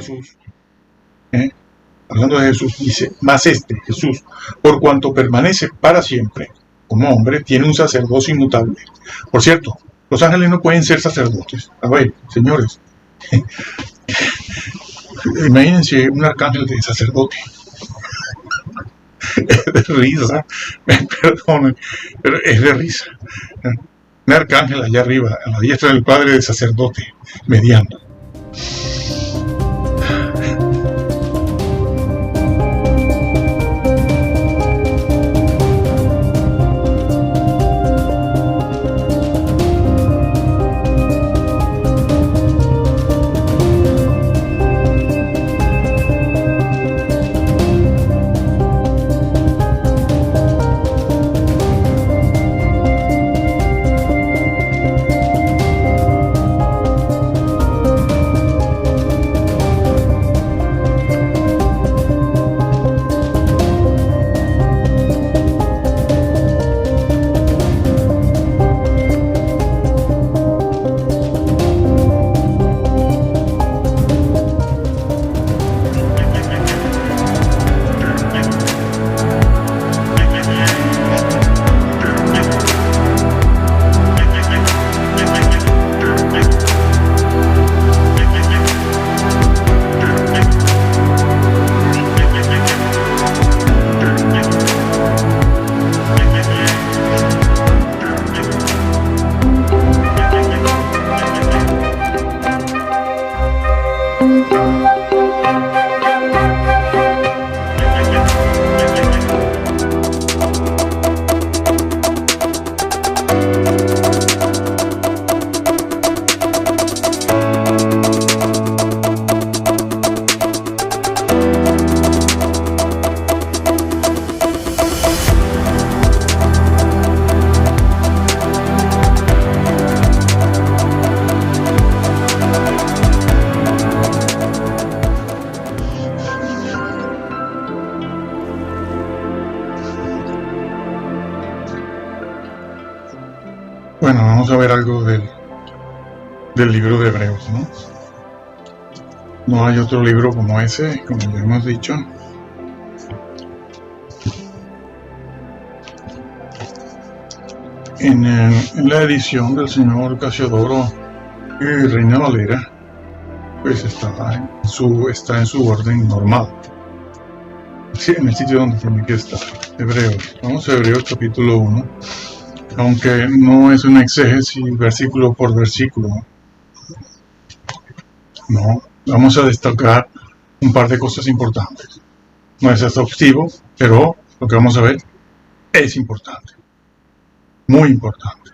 Jesús, hablando de Jesús, dice, mas Jesús, por cuanto permanece para siempre como hombre, tiene un sacerdocio inmutable. Por cierto, los ángeles no pueden ser sacerdotes. A ver, señores, imagínense un arcángel de sacerdote. Es de risa, perdón, pero es de risa. Un arcángel allá arriba, a la diestra del Padre, de sacerdote, mediando. Bueno, vamos a ver algo del libro de Hebreos, ¿no? No hay otro libro como ese, como ya hemos dicho. En la edición del señor Casiodoro y Reina Valera, pues está en su orden normal. Sí, en el sitio donde tiene que estar. Hebreos. Vamos a Hebreos capítulo 1. Aunque no es una exégesis versículo por versículo. No, vamos a destacar un par de cosas importantes. No es exhaustivo, pero lo que vamos a ver es importante. Muy importante.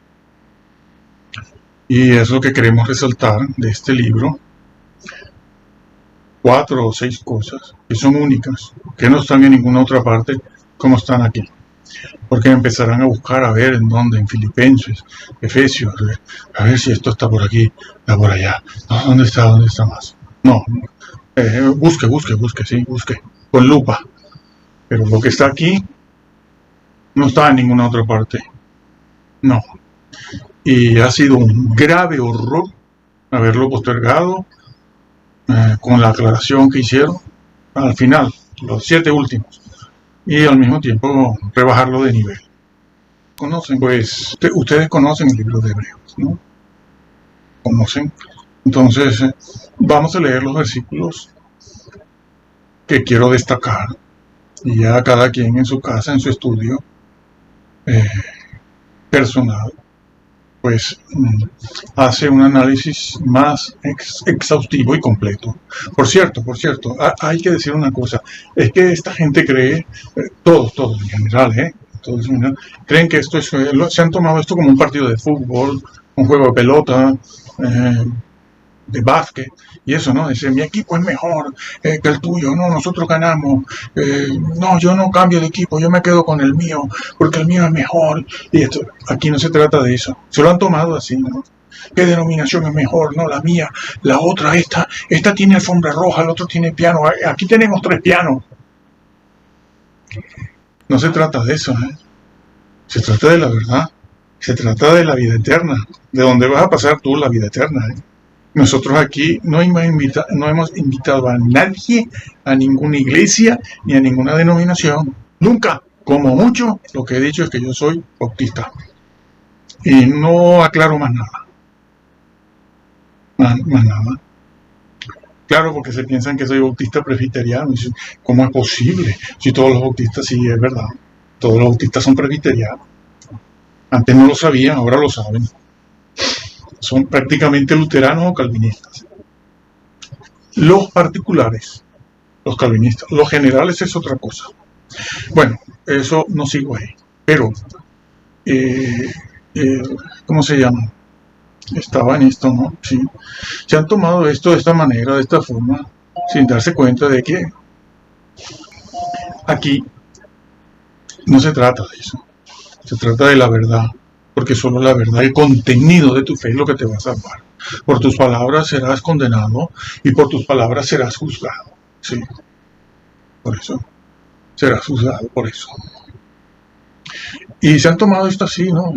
Y es lo que queremos resaltar de este libro. 4 o 6 cosas que son únicas, que no están en ninguna otra parte como están aquí. Porque empezarán a buscar a ver en dónde, en Filipenses, Efesios, a ver si esto está por aquí, está por allá. No, ¿dónde está más? No, busque, con lupa. Pero lo que está aquí no está en ninguna otra parte. No. Y ha sido un grave horror haberlo postergado con la aclaración que hicieron al final, los 7 últimos. Y al mismo tiempo rebajarlo de nivel. ¿Conocen? Pues ustedes conocen el libro de Hebreos, ¿no? ¿Conocen? Entonces, vamos a leer los versículos que quiero destacar. Y ya cada quien en su casa, en su estudio personal, pues hace un análisis más exhaustivo y completo. Por cierto, hay que decir una cosa, es que esta gente cree, todos en general, todos en general, creen que esto se han tomado esto como un partido de fútbol, un juego de pelota, de básquet, y eso, ¿no? Dice, mi equipo es mejor que el tuyo, no, nosotros ganamos, no, yo no cambio de equipo, yo me quedo con el mío, porque el mío es mejor, y esto, aquí no se trata de eso, se lo han tomado así, ¿no? ¿Qué denominación es mejor? No, la mía, la otra, esta tiene alfombra roja, el otro tiene piano, aquí tenemos 3 pianos. No se trata de eso, se trata de la verdad, se trata de la vida eterna, de donde vas a pasar tú la vida eterna, Nosotros aquí no hemos invitado a nadie, a ninguna iglesia, ni a ninguna denominación. Nunca. Como mucho, lo que he dicho es que yo soy bautista. Y no aclaro más nada. Más nada. Claro, porque se piensan que soy bautista presbiteriano. Dicen, ¿cómo es posible? Si todos los bautistas, sí, es verdad. Todos los bautistas son presbiterianos. Antes no lo sabían, ahora lo saben. Son prácticamente luteranos o calvinistas. Los particulares, los calvinistas. Los generales es otra cosa. Bueno, eso no sigo ahí. Pero, ¿cómo se llama? Estaba en esto, ¿no? Sí. Se han tomado esto de esta manera, de esta forma, sin darse cuenta de que aquí no se trata de eso. Se trata de la verdad, porque solo la verdad, el contenido de tu fe es lo que te va a salvar. Por tus palabras serás condenado y por tus palabras serás juzgado. Sí. Por eso. Serás juzgado por eso. Y se han tomado esto así, ¿no?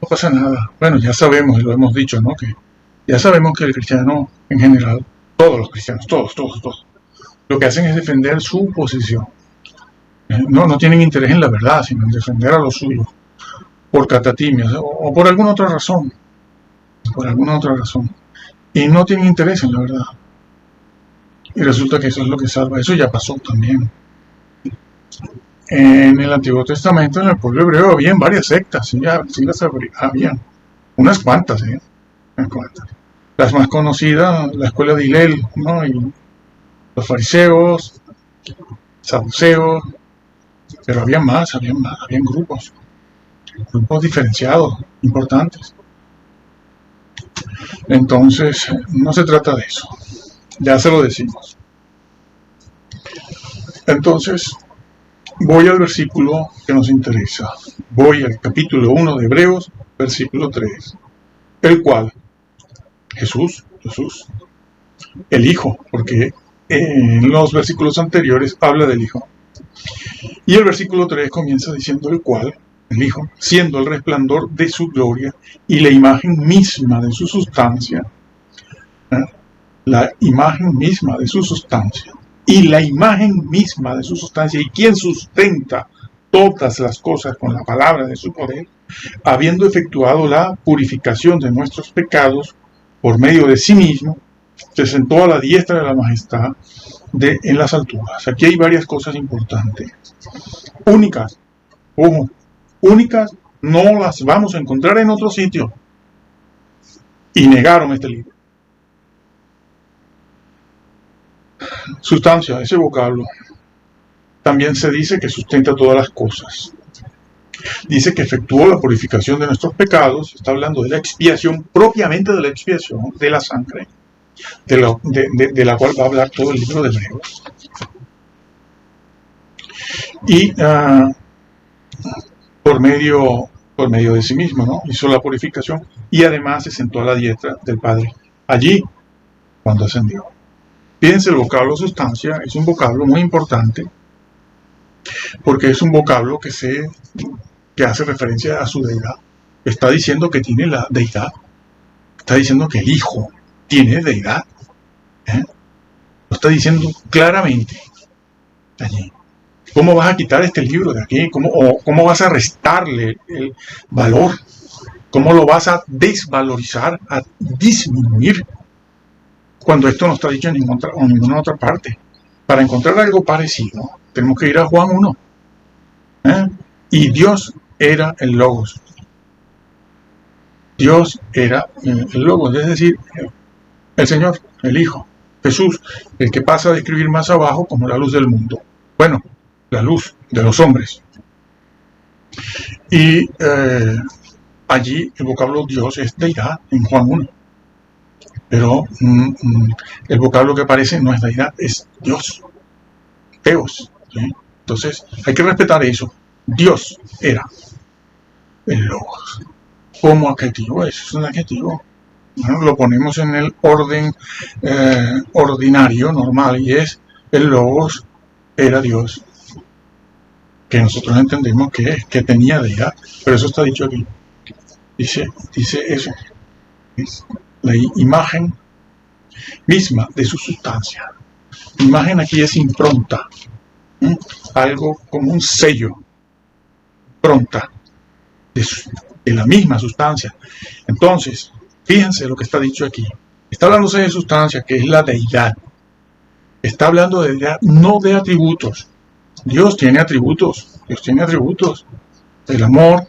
No pasa nada. Bueno, ya sabemos, y lo hemos dicho, ¿no? Que ya sabemos que el cristiano en general, todos los cristianos, todos, lo que hacen es defender su posición. No tienen interés en la verdad, sino en defender a los suyos, por catatimias o por alguna otra razón. Por alguna otra razón. Y no tienen interés en la verdad. Y resulta que eso es lo que salva. Eso ya pasó también. En el Antiguo Testamento, en el pueblo hebreo, habían varias sectas, sí las habían, unas cuantas, unas cuantas. Las más conocidas, la escuela de Hillel, ¿no? Y los fariseos, saduceos, pero había más, habían grupos diferenciados, importantes. Entonces, no se trata de eso, ya se lo decimos. Entonces, voy al versículo que nos interesa. Voy al capítulo 1 de Hebreos, versículo 3. El cual, Jesús, el Hijo, porque en los versículos anteriores habla del Hijo. Y el versículo 3 comienza diciendo el cual, el Hijo, siendo el resplandor de su gloria y la imagen misma de su sustancia, la imagen misma de su sustancia, y la imagen misma de su sustancia, y quien sustenta todas las cosas con la palabra de su poder, habiendo efectuado la purificación de nuestros pecados por medio de sí mismo, se sentó a la diestra de la majestad en las alturas. Aquí hay varias cosas importantes. Únicas, ojo, únicas, no las vamos a encontrar en otro sitio. Y negaron este libro. Sustancia, ese vocablo, también se dice que sustenta todas las cosas. Dice que efectuó la purificación de nuestros pecados, está hablando de la expiación, propiamente de la expiación de la sangre, de la cual va a hablar todo el libro de Hebreos. Y por medio de sí mismo, ¿no? Hizo la purificación y además se sentó a la diestra del Padre, allí, cuando ascendió. Fíjense, el vocablo sustancia es un vocablo muy importante porque es un vocablo que hace referencia a su deidad. Está diciendo que tiene la deidad. Está diciendo que el Hijo tiene deidad. Lo está diciendo claramente allí. ¿Cómo vas a quitar este libro de aquí? ¿Cómo vas a restarle el valor? ¿Cómo lo vas a desvalorizar, a disminuir? Cuando esto no está dicho en ninguna otra parte. Para encontrar algo parecido, tenemos que ir a Juan 1. Y Dios era el Logos. Dios era el Logos, es decir, el Señor, el Hijo, Jesús, el que pasa a describir más abajo como la luz del mundo. Bueno, la luz de los hombres. Y allí el vocablo Dios es deidad en Juan 1. Pero el vocablo que aparece no es deidad, es Dios. Teos. ¿Sí? Entonces, hay que respetar eso. Dios era el Logos. Como adjetivo, eso es un adjetivo. Bueno, lo ponemos en el orden ordinario, normal, y es el Logos era Dios. Que nosotros entendemos que tenía deidad. Pero eso está dicho aquí. Dice eso. Es la imagen misma de su sustancia. La imagen aquí es impronta, algo como un sello, impronta de la misma sustancia. Entonces, fíjense lo que está dicho aquí. Está hablándose de sustancia, que es la deidad. Está hablando de deidad, no de atributos. Dios tiene atributos. Dios tiene atributos. El amor,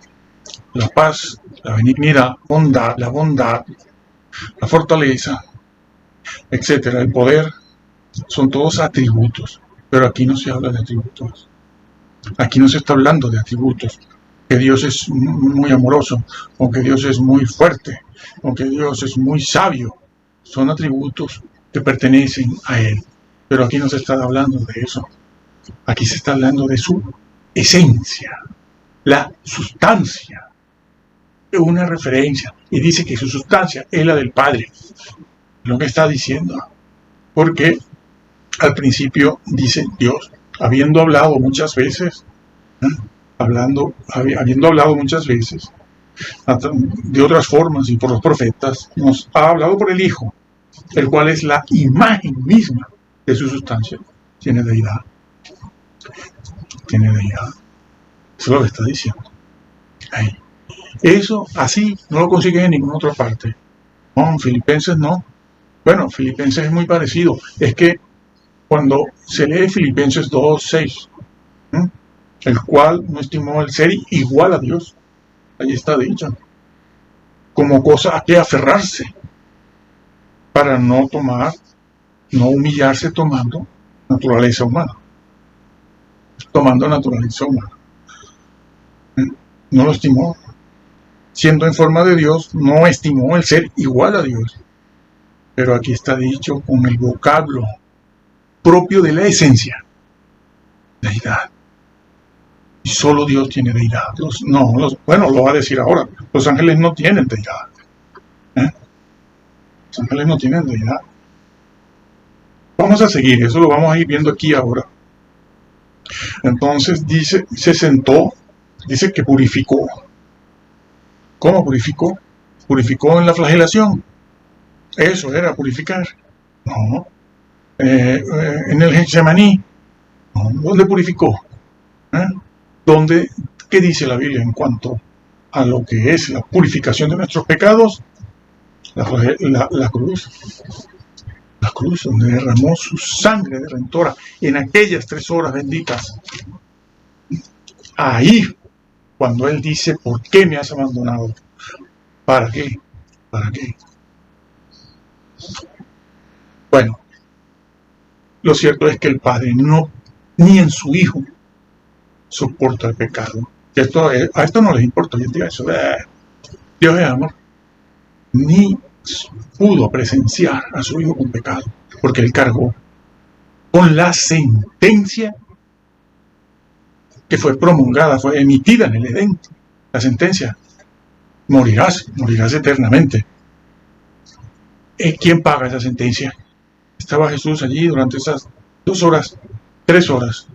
la paz, la benignidad, la bondad, la fortaleza, etcétera, el poder, son todos atributos. Pero aquí no se habla de atributos. Aquí no se está hablando de atributos. Que Dios es muy amoroso, o que Dios es muy fuerte, o que Dios es muy sabio. Son atributos que pertenecen a Él. Pero aquí no se está hablando de eso. Aquí se está hablando de su esencia, la sustancia. Es una referencia. Y dice que su sustancia es la del Padre. Lo que está diciendo. Porque al principio dice Dios, habiendo hablado muchas veces, habiendo hablado muchas veces, de otras formas y por los profetas, nos ha hablado por el Hijo, el cual es la imagen misma de su sustancia. Tiene deidad. Tiene deidad. Eso es lo que está diciendo. Ahí. Eso así no lo consigue en ninguna otra parte. No, en Filipenses no. Bueno, Filipenses es muy parecido. Es que cuando se lee Filipenses 2:6, el cual no estimó el ser igual a Dios, ahí está dicho, como cosa a que aferrarse, para no humillarse tomando naturaleza humana. No lo estimó. Siendo en forma de Dios, no estimó el ser igual a Dios. Pero aquí está dicho con el vocablo propio de la esencia. Deidad. Y solo Dios tiene deidad. Bueno, lo va a decir ahora. Los ángeles no tienen deidad. Los ángeles no tienen deidad. Vamos a seguir, eso lo vamos a ir viendo aquí ahora. Entonces dice, se sentó, dice que purificó. ¿Cómo purificó? Purificó en la flagelación. Eso era purificar. No. En el Getsemaní. No. ¿Dónde purificó? ¿Qué dice la Biblia en cuanto a lo que es la purificación de nuestros pecados? La cruz. La cruz, donde derramó su sangre redentora en aquellas 3 horas benditas. Ahí, cuando Él dice, ¿por qué me has abandonado? ¿Para qué? ¿Para qué? Bueno, lo cierto es que el Padre ni en su Hijo soporta el pecado. A esto no les importa hoy en día eso. Dios es amor. Ni pudo presenciar a su Hijo con pecado, porque Él cargó con la sentencia que fue promulgada, fue emitida en el Edén. La sentencia: morirás eternamente. ¿Quién paga esa sentencia? Estaba Jesús allí durante esas 2 horas, 3 horas,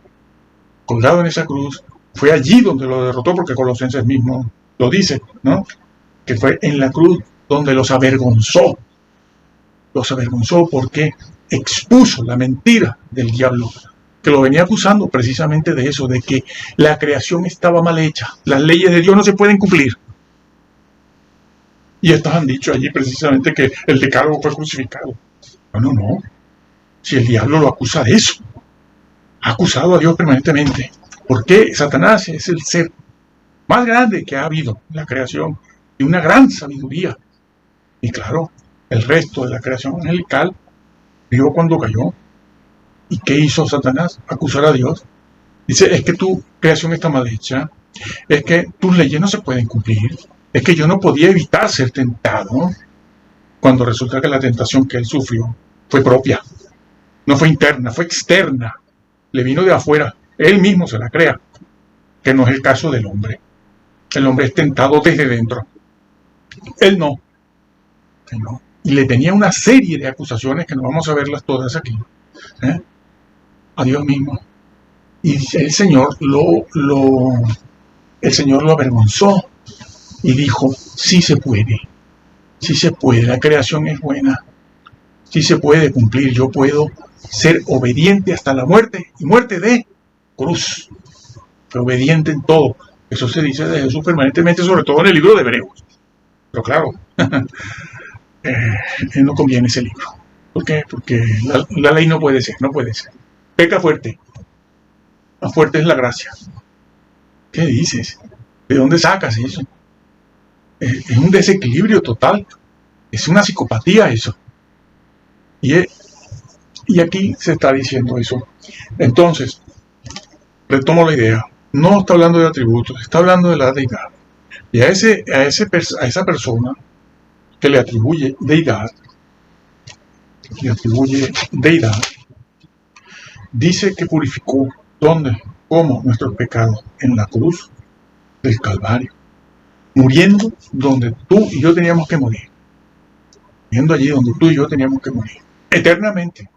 colgado en esa cruz. Fue allí donde lo derrotó, porque Colosenses mismo lo dice, ¿no? Que fue en la cruz donde los avergonzó. Los avergonzó porque expuso la mentira del diablo, que lo venía acusando precisamente de eso, de que la creación estaba mal hecha. Las leyes de Dios no se pueden cumplir. Y estos han dicho allí precisamente que el decálogo fue crucificado. No. Si el diablo lo acusa de eso, ha acusado a Dios permanentemente. Porque Satanás es el ser más grande que ha habido en la creación, y una gran sabiduría. Y claro, el resto de la creación angelical vio cuando cayó. ¿Y qué hizo Satanás? Acusar a Dios. Dice, es que tu creación está mal hecha, es que tus leyes no se pueden cumplir, es que yo no podía evitar ser tentado, cuando resulta que la tentación que él sufrió fue propia, no fue interna, fue externa, le vino de afuera, él mismo se la crea, que no es el caso del hombre. El hombre es tentado desde dentro, él no. Y le tenía una serie de acusaciones que no vamos a verlas todas aquí, a Dios mismo. Y el Señor lo avergonzó y dijo, sí se puede, la creación es buena, sí se puede cumplir. Yo puedo ser obediente hasta la muerte y muerte de cruz. Obediente en todo. Eso se dice de Jesús permanentemente, sobre todo en el libro de Hebreos. Pero claro, no conviene ese libro. ¿Por qué? Porque la ley no puede ser. Peca fuerte. Más fuerte es la gracia. ¿Qué dices? ¿De dónde sacas eso? Es un desequilibrio total. Es una psicopatía eso. Y aquí se está diciendo eso. Entonces, retomo la idea. No está hablando de atributos, está hablando de la deidad. Y a esa persona que le atribuye deidad, dice que purificó, ¿dónde? ¿Cómo? Nuestros pecados, en la cruz del Calvario. Muriendo donde tú y yo teníamos que morir. Muriendo allí donde tú y yo teníamos que morir. Eternamente.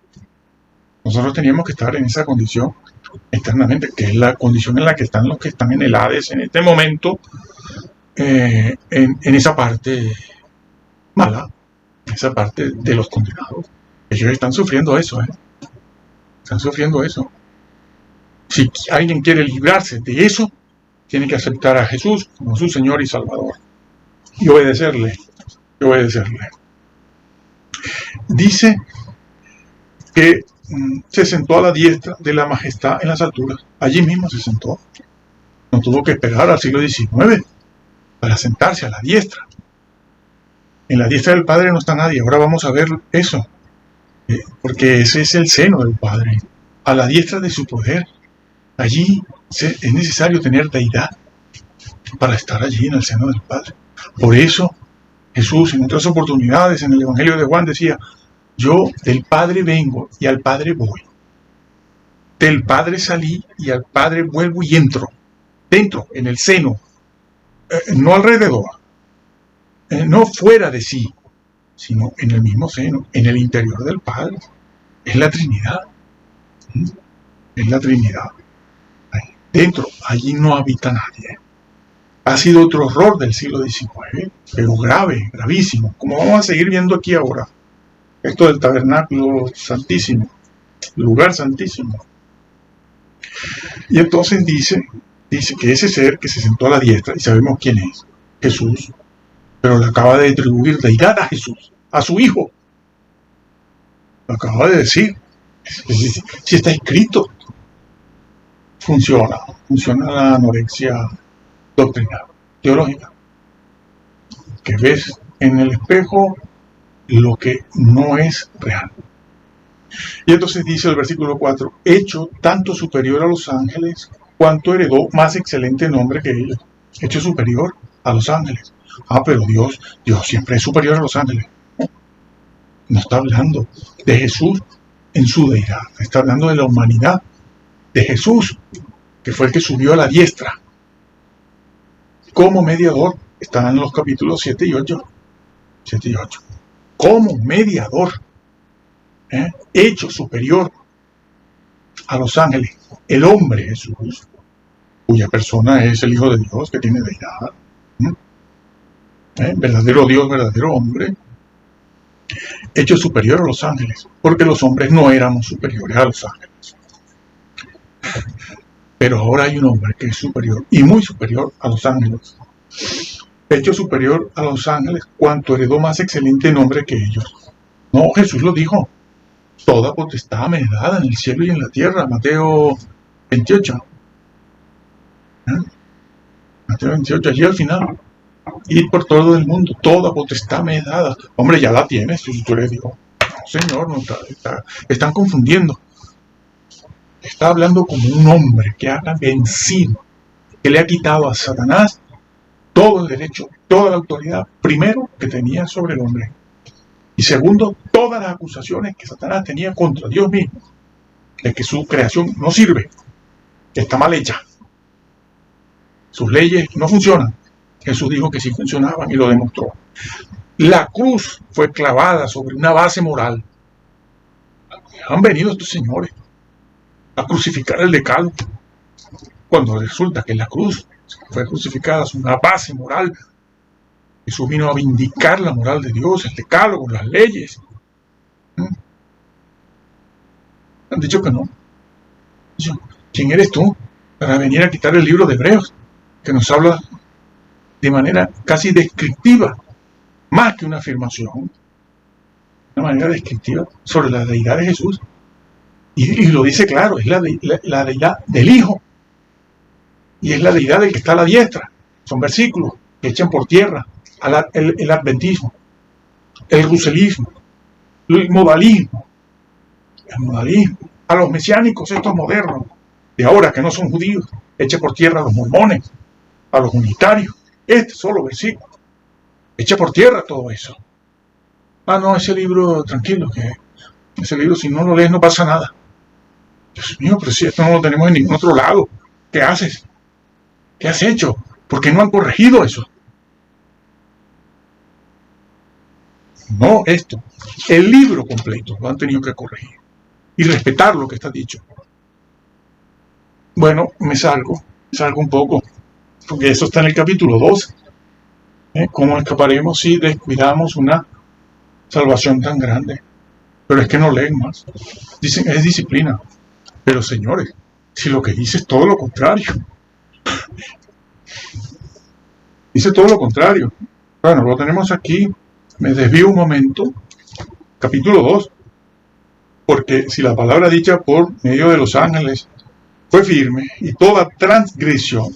Nosotros teníamos que estar en esa condición eternamente, que es la condición en la que están los que están en el Hades en este momento, en esa parte mala, en esa parte de los condenados. Ellos están sufriendo eso, están sufriendo eso. Si alguien quiere librarse de eso, tiene que aceptar a Jesús como su Señor y Salvador y obedecerle. Dice que se sentó a la diestra de la majestad en las alturas. Allí mismo se sentó. No tuvo que esperar al siglo XIX para sentarse a la diestra. En la diestra del Padre no está nadie. Ahora vamos a ver eso. Porque ese es el seno del Padre. A la diestra de su poder. Allí es necesario tener deidad para estar allí en el seno del Padre. Por eso Jesús en otras oportunidades en el Evangelio de Juan decía: yo del Padre vengo y al Padre voy. Del Padre salí y al Padre vuelvo y entro. Dentro, en el seno. No alrededor. No fuera de sí, sino en el mismo seno, en el interior del Padre. Es la Trinidad. Es la Trinidad. Ahí dentro, allí no habita nadie. Ha sido otro error del siglo XIX, pero grave, gravísimo, como vamos a seguir viendo aquí ahora. Esto del tabernáculo santísimo, lugar santísimo. Y entonces dice que ese ser que se sentó a la diestra, y sabemos quién es, Jesús, pero le acaba de atribuir deidad a Jesús, a su Hijo. Lo acaba de decir. Si está escrito, funciona la anorexia doctrinal, teológica. Que ves en el espejo lo que no es real. Y entonces dice el versículo 4, hecho tanto superior a los ángeles, cuanto heredó más excelente nombre que ellos. Hecho superior a los ángeles. Pero Dios siempre es superior a los ángeles. No está hablando de Jesús en su deidad, está hablando de la humanidad de Jesús, que fue el que subió a la diestra como mediador. Están en los capítulos 7 y 8. Como mediador, hecho superior a los ángeles, el hombre Jesús, cuya persona es el Hijo de Dios, que tiene deidad, verdadero Dios, verdadero hombre, hecho superior a los ángeles, porque los hombres no éramos superiores a los ángeles. Pero ahora hay un hombre que es superior, y muy superior a los ángeles. Hecho superior a los ángeles, cuanto heredó más excelente nombre que ellos. No, Jesús lo dijo. Toda potestad me es dada en el cielo y en la tierra. Mateo 28. Mateo 28, allí al final. Ir por todo el mundo. Toda potestad me es dada. Hombre, ya la tienes, si tú eres Dios. No, Señor, no están confundiendo. Está hablando como un hombre que ha vencido, que le ha quitado a Satanás todo el derecho, toda la autoridad, primero, que tenía sobre el hombre. Y segundo, todas las acusaciones que Satanás tenía contra Dios mismo, de que su creación no sirve, que está mal hecha. Sus leyes no funcionan. Jesús dijo que sí funcionaban y lo demostró. La cruz fue clavada sobre una base moral. Han venido estos señores a crucificar el decálogo, cuando resulta que la cruz fue crucificada sobre una base moral. Jesús vino a vindicar la moral de Dios, el decálogo, las leyes. Han dicho que no. ¿Quién eres tú para venir a quitar el libro de Hebreos, que nos habla de manera casi descriptiva, más que una afirmación, de manera descriptiva sobre la deidad de Jesús? Y lo dice claro, es la deidad del Hijo, y es la deidad del que está a la diestra. Son versículos que echan por tierra el adventismo, el ruselismo, el modalismo, a los mesiánicos estos modernos, de ahora que no son judíos, echa por tierra a los mormones, a los unitarios. Este solo versículo echa por tierra todo eso. No, ese libro, tranquilo, que ese libro si no lo lees no pasa nada. Dios mío, pero si esto no lo tenemos en ningún otro lado, ¿qué haces? ¿Qué has hecho? ¿Por qué no han corregido eso? No esto, el libro completo lo han tenido que corregir y respetar lo que está dicho. Bueno, me salgo un poco, porque eso está en el capítulo 12. ¿Cómo escaparemos si descuidamos una salvación tan grande? Pero es que no leen más. Dicen, es disciplina. Pero señores, si lo que dice es todo lo contrario. Dice todo lo contrario. Bueno, lo tenemos aquí. Me desvío un momento. Capítulo 2. Porque si la palabra dicha por medio de los ángeles fue firme, y toda transgresión,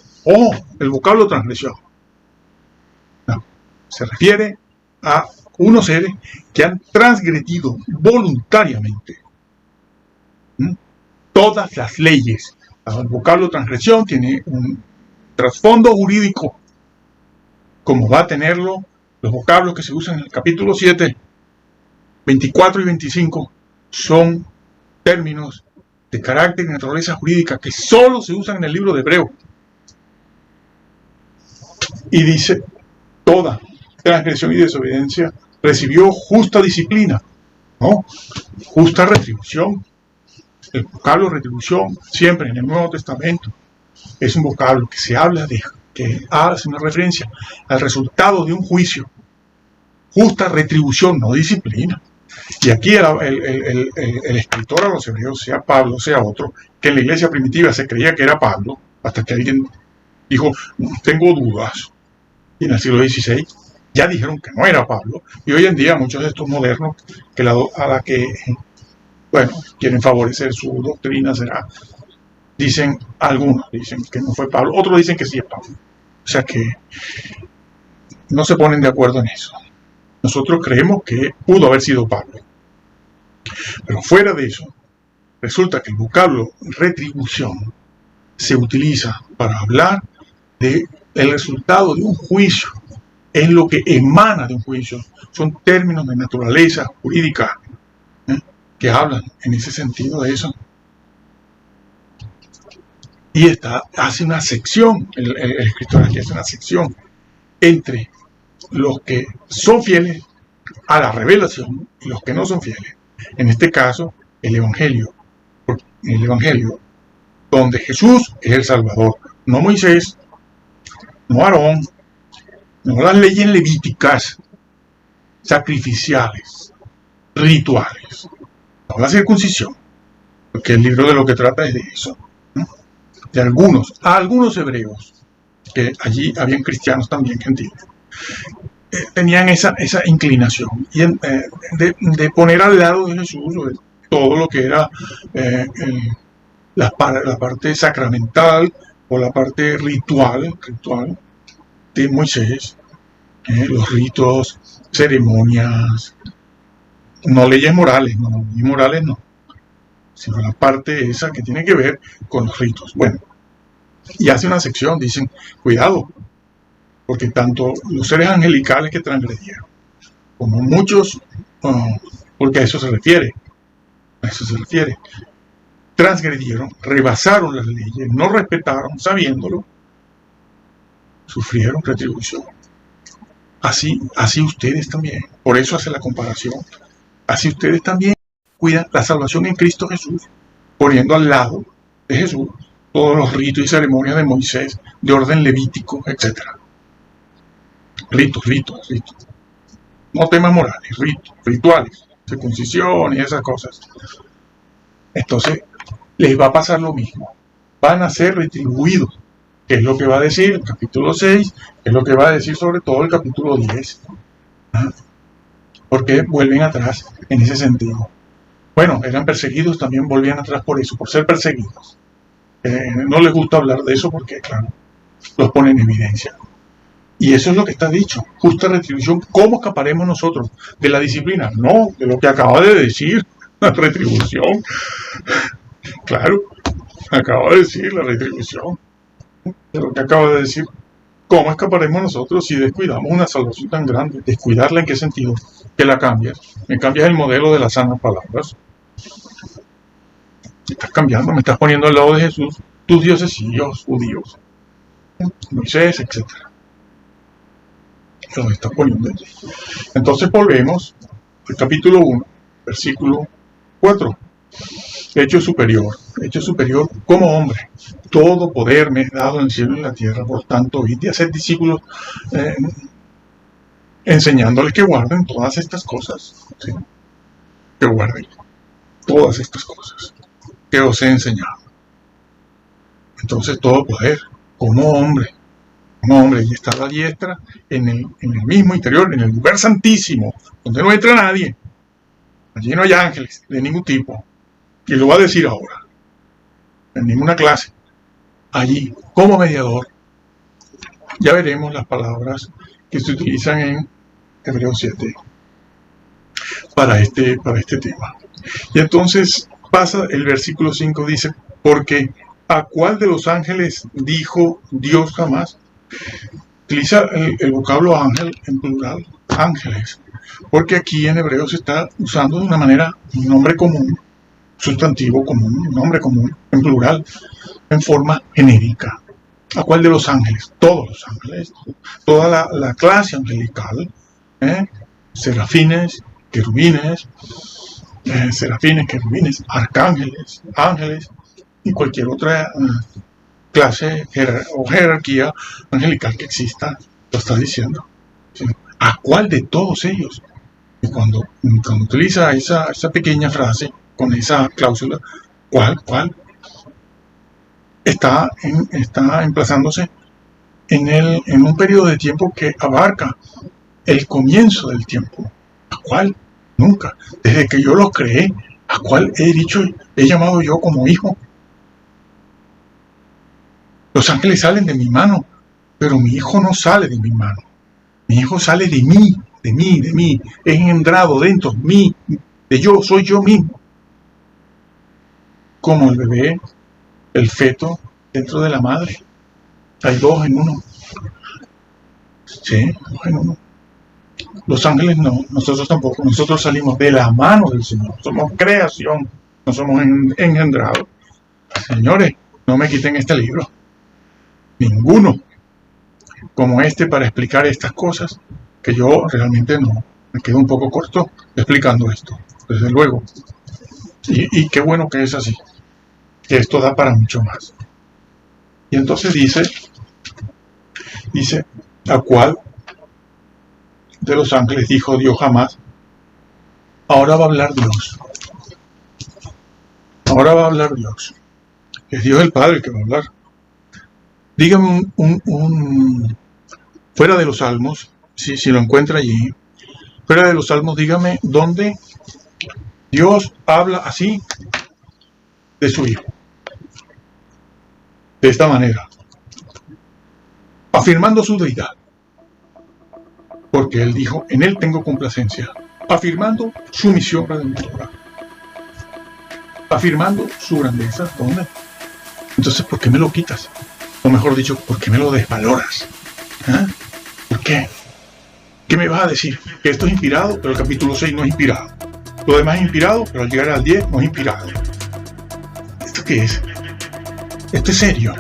el vocablo transgresión, no, se refiere a unos seres que han transgredido voluntariamente todas las leyes. El vocablo transgresión tiene un trasfondo jurídico, como va a tenerlo los vocablos que se usan en el capítulo 7, 24 y 25, son términos de carácter y naturaleza jurídica que solo se usan en el libro de Hebreos. Y dice, toda transgresión y desobediencia recibió justa disciplina, ¿no? Justa retribución. El vocablo retribución, siempre en el Nuevo Testamento, es un vocablo que se habla de, que hace una referencia al resultado de un juicio. Justa retribución, no disciplina. Y aquí el escritor a los hebreos, sea Pablo, sea otro, que en la iglesia primitiva se creía que era Pablo, hasta que alguien dijo, tengo dudas, y en el siglo XVI ya dijeron que no era Pablo, y hoy en día muchos de estos modernos, bueno, quieren favorecer su doctrina, algunos dicen que no fue Pablo, otros dicen que sí es Pablo. O sea que no se ponen de acuerdo en eso. Nosotros creemos que pudo haber sido Pablo. Pero fuera de eso, resulta que el vocablo retribución se utiliza para hablar del resultado de un juicio. Es lo que emana de un juicio. Son términos de naturaleza jurídica que hablan en ese sentido de eso. Y hace una sección, el escritor aquí hace una sección entre los que son fieles a la revelación y los que no son fieles. En este caso, el Evangelio, donde Jesús es el Salvador, no Moisés, no Aarón, no las leyes levíticas, sacrificiales, rituales, no la circuncisión, porque el libro de lo que trata es de eso, ¿no? De algunos hebreos, que allí habían cristianos también gentiles, tenían esa inclinación de poner al lado de Jesús todo lo que era la parte sacramental o la parte ritual de Moisés, los ritos, ceremonias, no leyes morales, no, sino la parte esa que tiene que ver con los ritos. Bueno, y hace una sección, dicen, cuidado, porque tanto los seres angelicales que transgredieron, como muchos, porque a eso se refiere, transgredieron, rebasaron las leyes, no respetaron, sabiéndolo, sufrieron retribución. Así ustedes también, por eso hace la comparación, así ustedes también cuidan la salvación en Cristo Jesús, poniendo al lado de Jesús todos los ritos y ceremonias de Moisés, de orden levítico, etc. Ritos. No temas morales, rituales, circuncisión y esas cosas. Entonces les va a pasar lo mismo. Van a ser retribuidos, que es lo que va a decir el capítulo 6, que es lo que va a decir sobre todo el capítulo 10. Porque vuelven atrás en ese sentido. Bueno, eran perseguidos, también volvían atrás por eso, por ser perseguidos. No les gusta hablar de eso porque, claro, los pone en evidencia. Y eso es lo que está dicho, justa retribución. ¿Cómo escaparemos nosotros de la disciplina? No, de lo que acaba de decir, la retribución. Claro, acaba de decir la retribución. De lo que acaba de decir. ¿Cómo escaparemos nosotros si descuidamos una salvación tan grande? ¿Descuidarla en qué sentido? Que la cambias. Me cambias el modelo de las sanas palabras. Me estás cambiando, me estás poniendo al lado de Jesús, tus diosesillos judíos, Moisés, etc. Los estás poniendo allí. Entonces volvemos al capítulo 1, versículo 4. Hecho superior como hombre. Todo poder me es dado en el cielo y en la tierra, por tanto, id y haced discípulos, enseñándoles que guarden todas estas cosas. ¿Sí? Que guarden todas estas cosas que os he enseñado. Entonces, todo poder, como hombre, y está a la diestra en el mismo interior, en el lugar santísimo, donde no entra nadie. Allí no hay ángeles de ningún tipo. Y lo va a decir ahora, en ninguna clase. Allí, como mediador, ya veremos las palabras que se utilizan en Hebreos 7 para este tema. Y entonces pasa el versículo 5, dice, porque ¿a cuál de los ángeles dijo Dios jamás? Utiliza el vocablo ángel en plural, ángeles, porque aquí en hebreo se está usando de una manera un nombre común, sustantivo común, un nombre común, en plural, en forma genérica. ¿A cuál de los ángeles? Todos los ángeles, toda la clase angelical, serafines, querubines, arcángeles, ángeles y cualquier otra clase o jerarquía angelical que exista, lo está diciendo. ¿Sí? ¿A cuál de todos ellos? Y cuando utiliza esa pequeña frase, con esa cláusula, ¿cuál? Está emplazándose en un periodo de tiempo que abarca el comienzo del tiempo. ¿A cuál? Nunca. Desde que yo los creé, ¿a cuál he llamado yo como hijo? Los ángeles salen de mi mano, pero mi hijo no sale de mi mano. Mi hijo sale de mí, es engendrado dentro de mí, soy yo mismo. Como el bebé, el feto dentro de la madre. Hay dos en uno. Sí, dos en uno. Los ángeles no, nosotros tampoco. Nosotros salimos de la mano del Señor. Somos creación, no somos engendrados. Señores, no me quiten este libro. Ninguno como este para explicar estas cosas, que yo realmente no. Me quedo un poco corto explicando esto, desde luego. Y qué bueno que es así. Que esto da para mucho más. Y entonces dice, ¿a cuál de los ángeles dijo Dios jamás? Ahora va a hablar Dios. Ahora va a hablar Dios. Es Dios el Padre el que va a hablar. Dígame fuera de los Salmos, si lo encuentra allí, fuera de los Salmos, dígame dónde Dios habla así de su Hijo. De esta manera, afirmando su deidad, porque Él dijo, en Él tengo complacencia, afirmando su misión redentora, afirmando su grandeza. ¿Dónde? Entonces, ¿por qué me lo quitas? O mejor dicho, ¿por qué me lo desvaloras? ¿Por qué? ¿Qué me vas a decir? Que esto es inspirado, pero el capítulo 6 no es inspirado. Lo demás es inspirado, pero al llegar al 10 no es inspirado. ¿Esto qué es? ¿Esto es serio?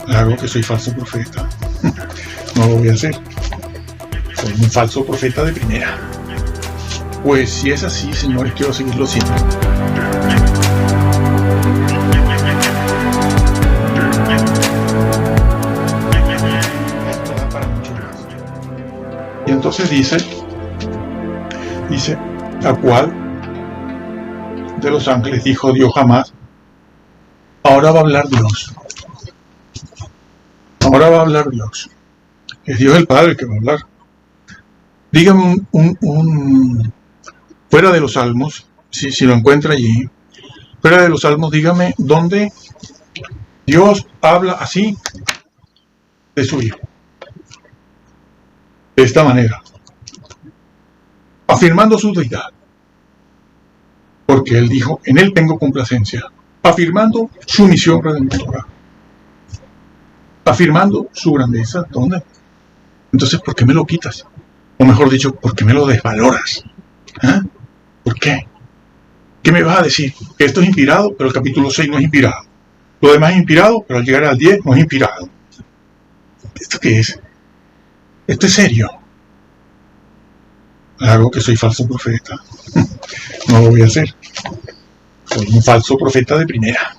Claro que soy falso profeta. No lo voy a hacer. Soy un falso profeta de primera. Pues si es así, señores, quiero seguirlo siempre. Esto da para mucho más. Y entonces dice, ¿a cuál de los ángeles, dijo Dios jamás. Ahora va a hablar Dios. Ahora va a hablar Dios. Es Dios el Padre que va a hablar. Dígame fuera de los Salmos, si lo encuentra allí, fuera de los Salmos, dígame dónde Dios habla así de su Hijo. De esta manera. Afirmando su deidad. Porque Él dijo, en Él tengo complacencia. Afirmando su misión redentora. Afirmando su grandeza. ¿Dónde? Entonces, ¿por qué me lo quitas? O mejor dicho, ¿por qué me lo desvaloras? ¿Ah? ¿Por qué? ¿Qué me vas a decir? Que esto es inspirado, pero el capítulo 6 no es inspirado. Lo demás es inspirado, pero al llegar al 10 no es inspirado. ¿Esto qué es? Esto es serio. Claro que soy falso profeta. No lo voy a hacer. Soy un falso profeta de primera.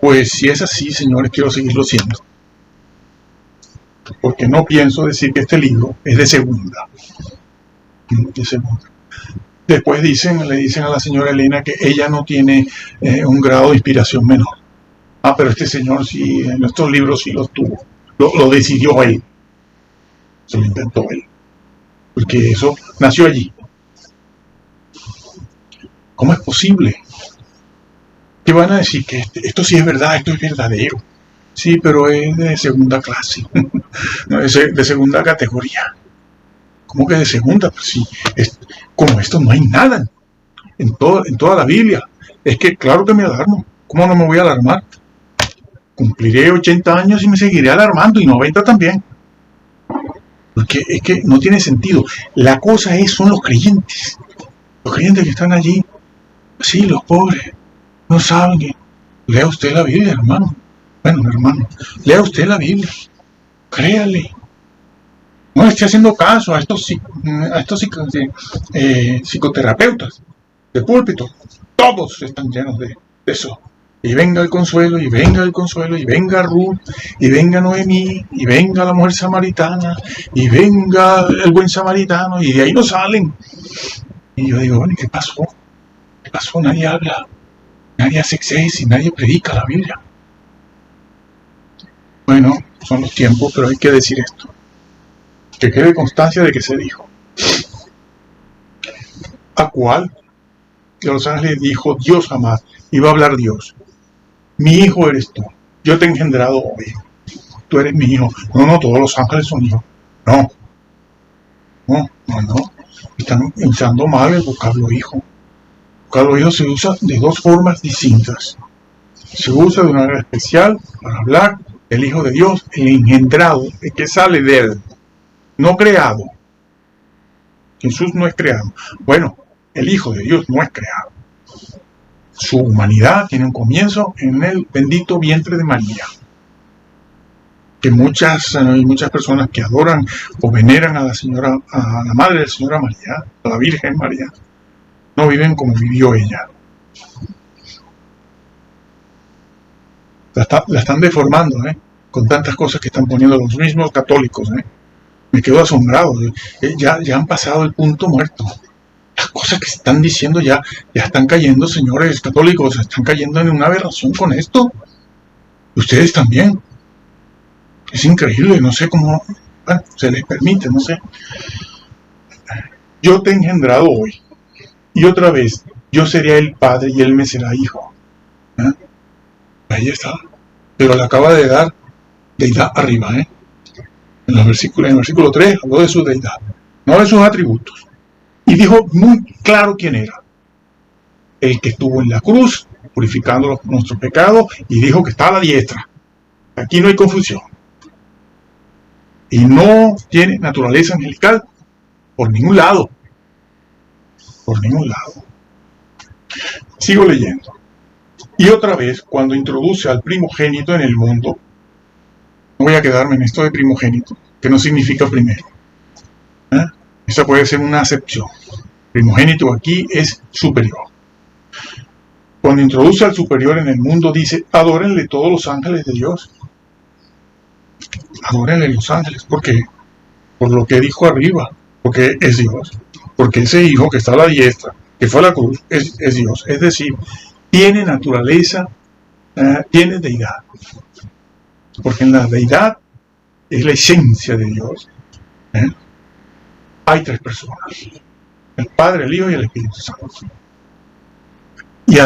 Pues si es así, señores, quiero seguirlo siendo. Porque no pienso decir que este libro es de segunda. De segunda. Después le dicen a la señora Elena que ella no tiene un grado de inspiración menor. Ah, pero este señor sí, en estos libros sí los tuvo. Lo decidió él. Se lo inventó él. Porque eso nació allí. ¿Cómo es posible? ¿Qué van a decir? Que esto sí es verdad, esto es verdadero. Sí, pero es de segunda clase. No, es de segunda categoría. ¿Cómo que de segunda? Pues sí, como esto no hay nada en toda la Biblia. Es que claro que me alarmo. ¿Cómo no me voy a alarmar? Cumpliré 80 años y me seguiré alarmando, y 90 también. Porque es que no tiene sentido. La cosa son los creyentes. Los creyentes que están allí. Sí, los pobres. No saben que... Lea usted la Biblia, hermano. Bueno, hermano. Lea usted la Biblia. Créale. No le esté haciendo caso a estos psicoterapeutas de púlpito. Todos están llenos de eso. Y venga el consuelo, y venga el consuelo, y venga Ruth, y venga Noemí, y venga la mujer samaritana, y venga el buen samaritano, y de ahí no salen. Y yo digo, bueno, ¿qué pasó? ¿Qué pasó? Nadie habla, nadie hace exégesis, nadie predica la Biblia. Bueno, son los tiempos, pero hay que decir esto. Que quede constancia de que se dijo. ¿A cuál? De los ángeles dijo Dios jamás, iba a hablar Dios. Mi hijo eres tú, yo te he engendrado hoy, tú eres mi hijo. No, todos los ángeles son hijos. No. Están usando mal el vocablo hijo. El vocablo hijo se usa de dos formas distintas. Se usa de una manera especial para hablar del Hijo de Dios, el engendrado, el que sale de él, no creado. Jesús no es creado. Bueno, el Hijo de Dios no es creado. Su humanidad tiene un comienzo en el bendito vientre de María. Que muchas personas que adoran o veneran a la Madre del Señor María, a la Virgen María, no viven como vivió ella. La están deformando, con tantas cosas que están poniendo los mismos católicos. Me quedo asombrado. Ya han pasado el punto muerto. Las cosas que se están diciendo ya están cayendo, señores católicos, están cayendo en una aberración con esto. Ustedes también. Es increíble, no sé cómo, bueno, se les permite, no sé. Yo te he engendrado hoy, y otra vez, yo seré el padre y él me será hijo. Ahí está. Pero le acaba de dar deidad arriba, En el versículo 3 habló de su deidad, no de sus atributos. Y dijo muy claro quién era. El que estuvo en la cruz, purificando nuestros pecados, y dijo que está a la diestra. Aquí no hay confusión. Y no tiene naturaleza angelical por ningún lado. Por ningún lado. Sigo leyendo. Y otra vez, cuando introduce al primogénito en el mundo, no voy a quedarme en esto de primogénito, que no significa primero. Esa puede ser una acepción. Primogénito aquí es superior. Cuando introduce al superior en el mundo, dice, adórenle todos los ángeles de Dios. Adórenle los ángeles. ¿Por qué? Por lo que dijo arriba. Porque es Dios. Porque ese hijo que está a la diestra, que fue a la cruz, es Dios. Es decir, tiene naturaleza, tiene deidad. Porque en la deidad es la esencia de Dios. Hay tres personas: el Padre, el Hijo y el Espíritu Santo. Y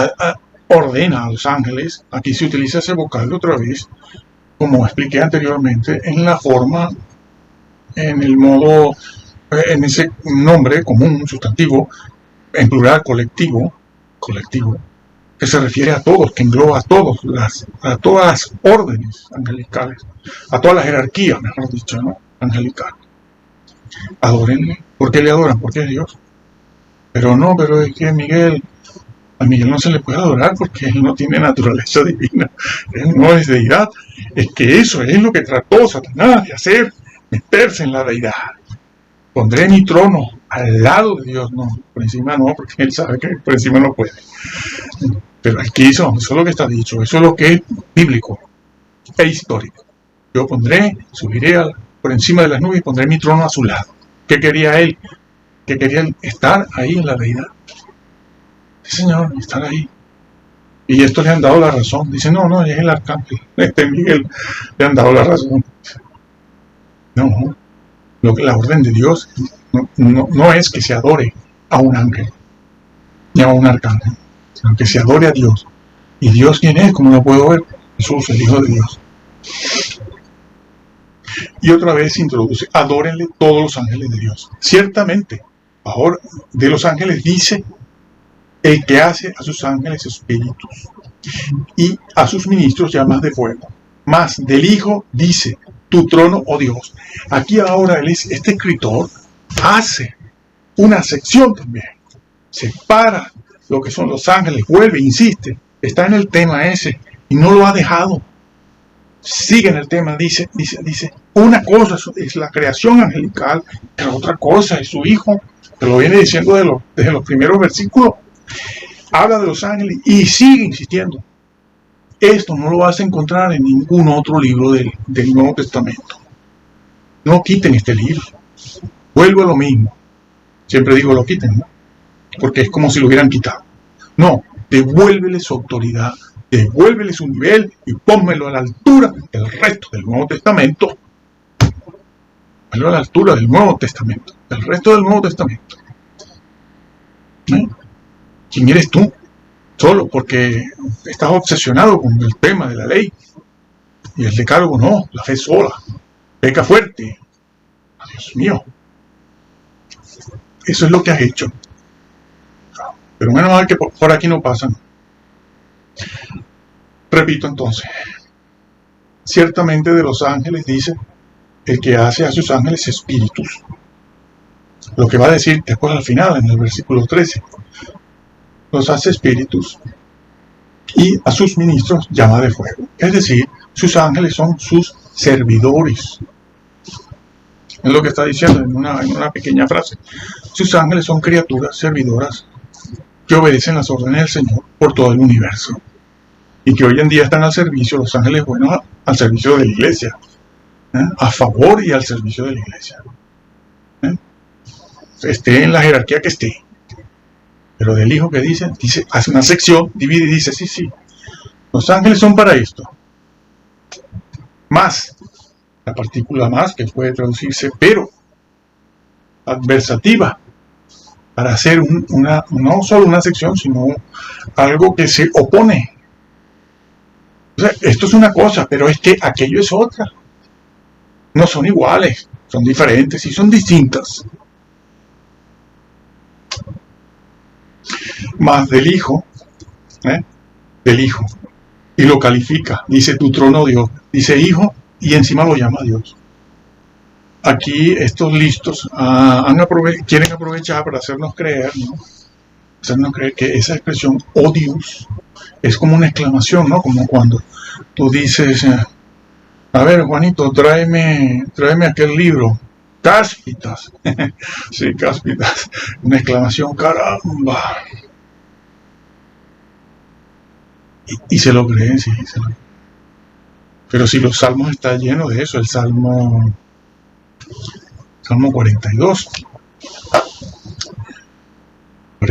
ordena a los ángeles, aquí se utiliza ese vocablo otra vez, como expliqué anteriormente, en la forma, en el modo, en ese nombre común, sustantivo, en plural, colectivo, que se refiere a todos, que engloba a todas las órdenes angelicales, a toda la jerarquía, mejor dicho, ¿no? Angelical. Adórenle. ¿Por qué le adoran? Porque es Dios. Pero es que a Miguel no se le puede adorar porque él no tiene naturaleza divina. Él no es deidad. Es que eso es lo que trató Satanás de hacer, meterse en la deidad. Pondré mi trono al lado de Dios. No, por encima no, porque él sabe que por encima no puede. Pero él quiso, eso es lo que está dicho, eso es lo que es bíblico e histórico. Yo subiré por encima de las nubes y pondré mi trono a su lado. ¿Qué quería él? Que quería estar ahí en la deidad. Sí, Señor, estar ahí. Y esto le han dado la razón. Dice, no, es el arcángel. Miguel le han dado la razón. No, la orden de Dios no es que se adore a un ángel ni a un arcángel, sino que se adore a Dios. ¿Y Dios quién es? Como lo puedo ver, Jesús, el Hijo de Dios. Y otra vez se introduce, adórenle todos los ángeles de Dios. Ciertamente, ahora de los ángeles dice, el que hace a sus ángeles espíritus y a sus ministros llamas de fuego. Más del Hijo dice, tu trono, oh Dios. Aquí ahora este escritor hace una sección también. Separa lo que son los ángeles, vuelve, insiste, está en el tema ese y no lo ha dejado. Sigue en el tema, dice, una cosa es la creación angelical, pero otra cosa es su Hijo, que lo viene diciendo desde los primeros versículos. Habla de los ángeles y sigue insistiendo. Esto no lo vas a encontrar en ningún otro libro del Nuevo Testamento. No quiten este libro. Vuelvo a lo mismo. Siempre digo lo quiten, ¿no? Porque es como si lo hubieran quitado. No, devuélvele su autoridad, devuélvele su nivel y pónmelo a la altura del resto del Nuevo Testamento. Pónmelo a la altura del Nuevo Testamento, del resto del Nuevo Testamento. ¿Quién eres tú? Solo porque estás obsesionado con el tema de la ley. Y el decálogo no, la fe sola. Peca fuerte. Dios mío. Eso es lo que has hecho. Pero menos mal que por aquí no pasan. Repito entonces. Ciertamente de los ángeles dice, el que hace a sus ángeles espíritus. Lo que va a decir después al final, en el versículo 13. Los hace espíritus y a sus ministros llama de fuego. Es decir, sus ángeles son sus servidores. Es lo que está diciendo en una pequeña frase. Sus ángeles son criaturas servidoras que obedecen las órdenes del Señor por todo el universo. Y que hoy en día están al servicio, los ángeles buenos, al servicio de la iglesia. A favor y al servicio de la iglesia. Esté en la jerarquía que esté. Pero del Hijo que dice, hace una sección, divide y dice, sí, los ángeles son para esto. Más, la partícula más, que puede traducirse pero, adversativa, para hacer no solo una sección, sino algo que se opone. O sea, esto es una cosa, pero es que aquello es otra. No son iguales, son diferentes y son distintas. Más del Hijo, y lo califica, dice tu trono Dios, dice Hijo y encima lo llama Dios. Aquí estos listos quieren aprovechar para hacernos creer, ¿no? Hacernos creer que esa expresión oh Dios es como una exclamación, ¿no? Como cuando tú dices, a ver Juanito, tráeme aquel libro, Cáspitas. Sí, Cáspitas. Una exclamación, caramba. Y se lo creen, sí, se lo creen. Pero si los salmos están llenos de eso, el Salmo 42.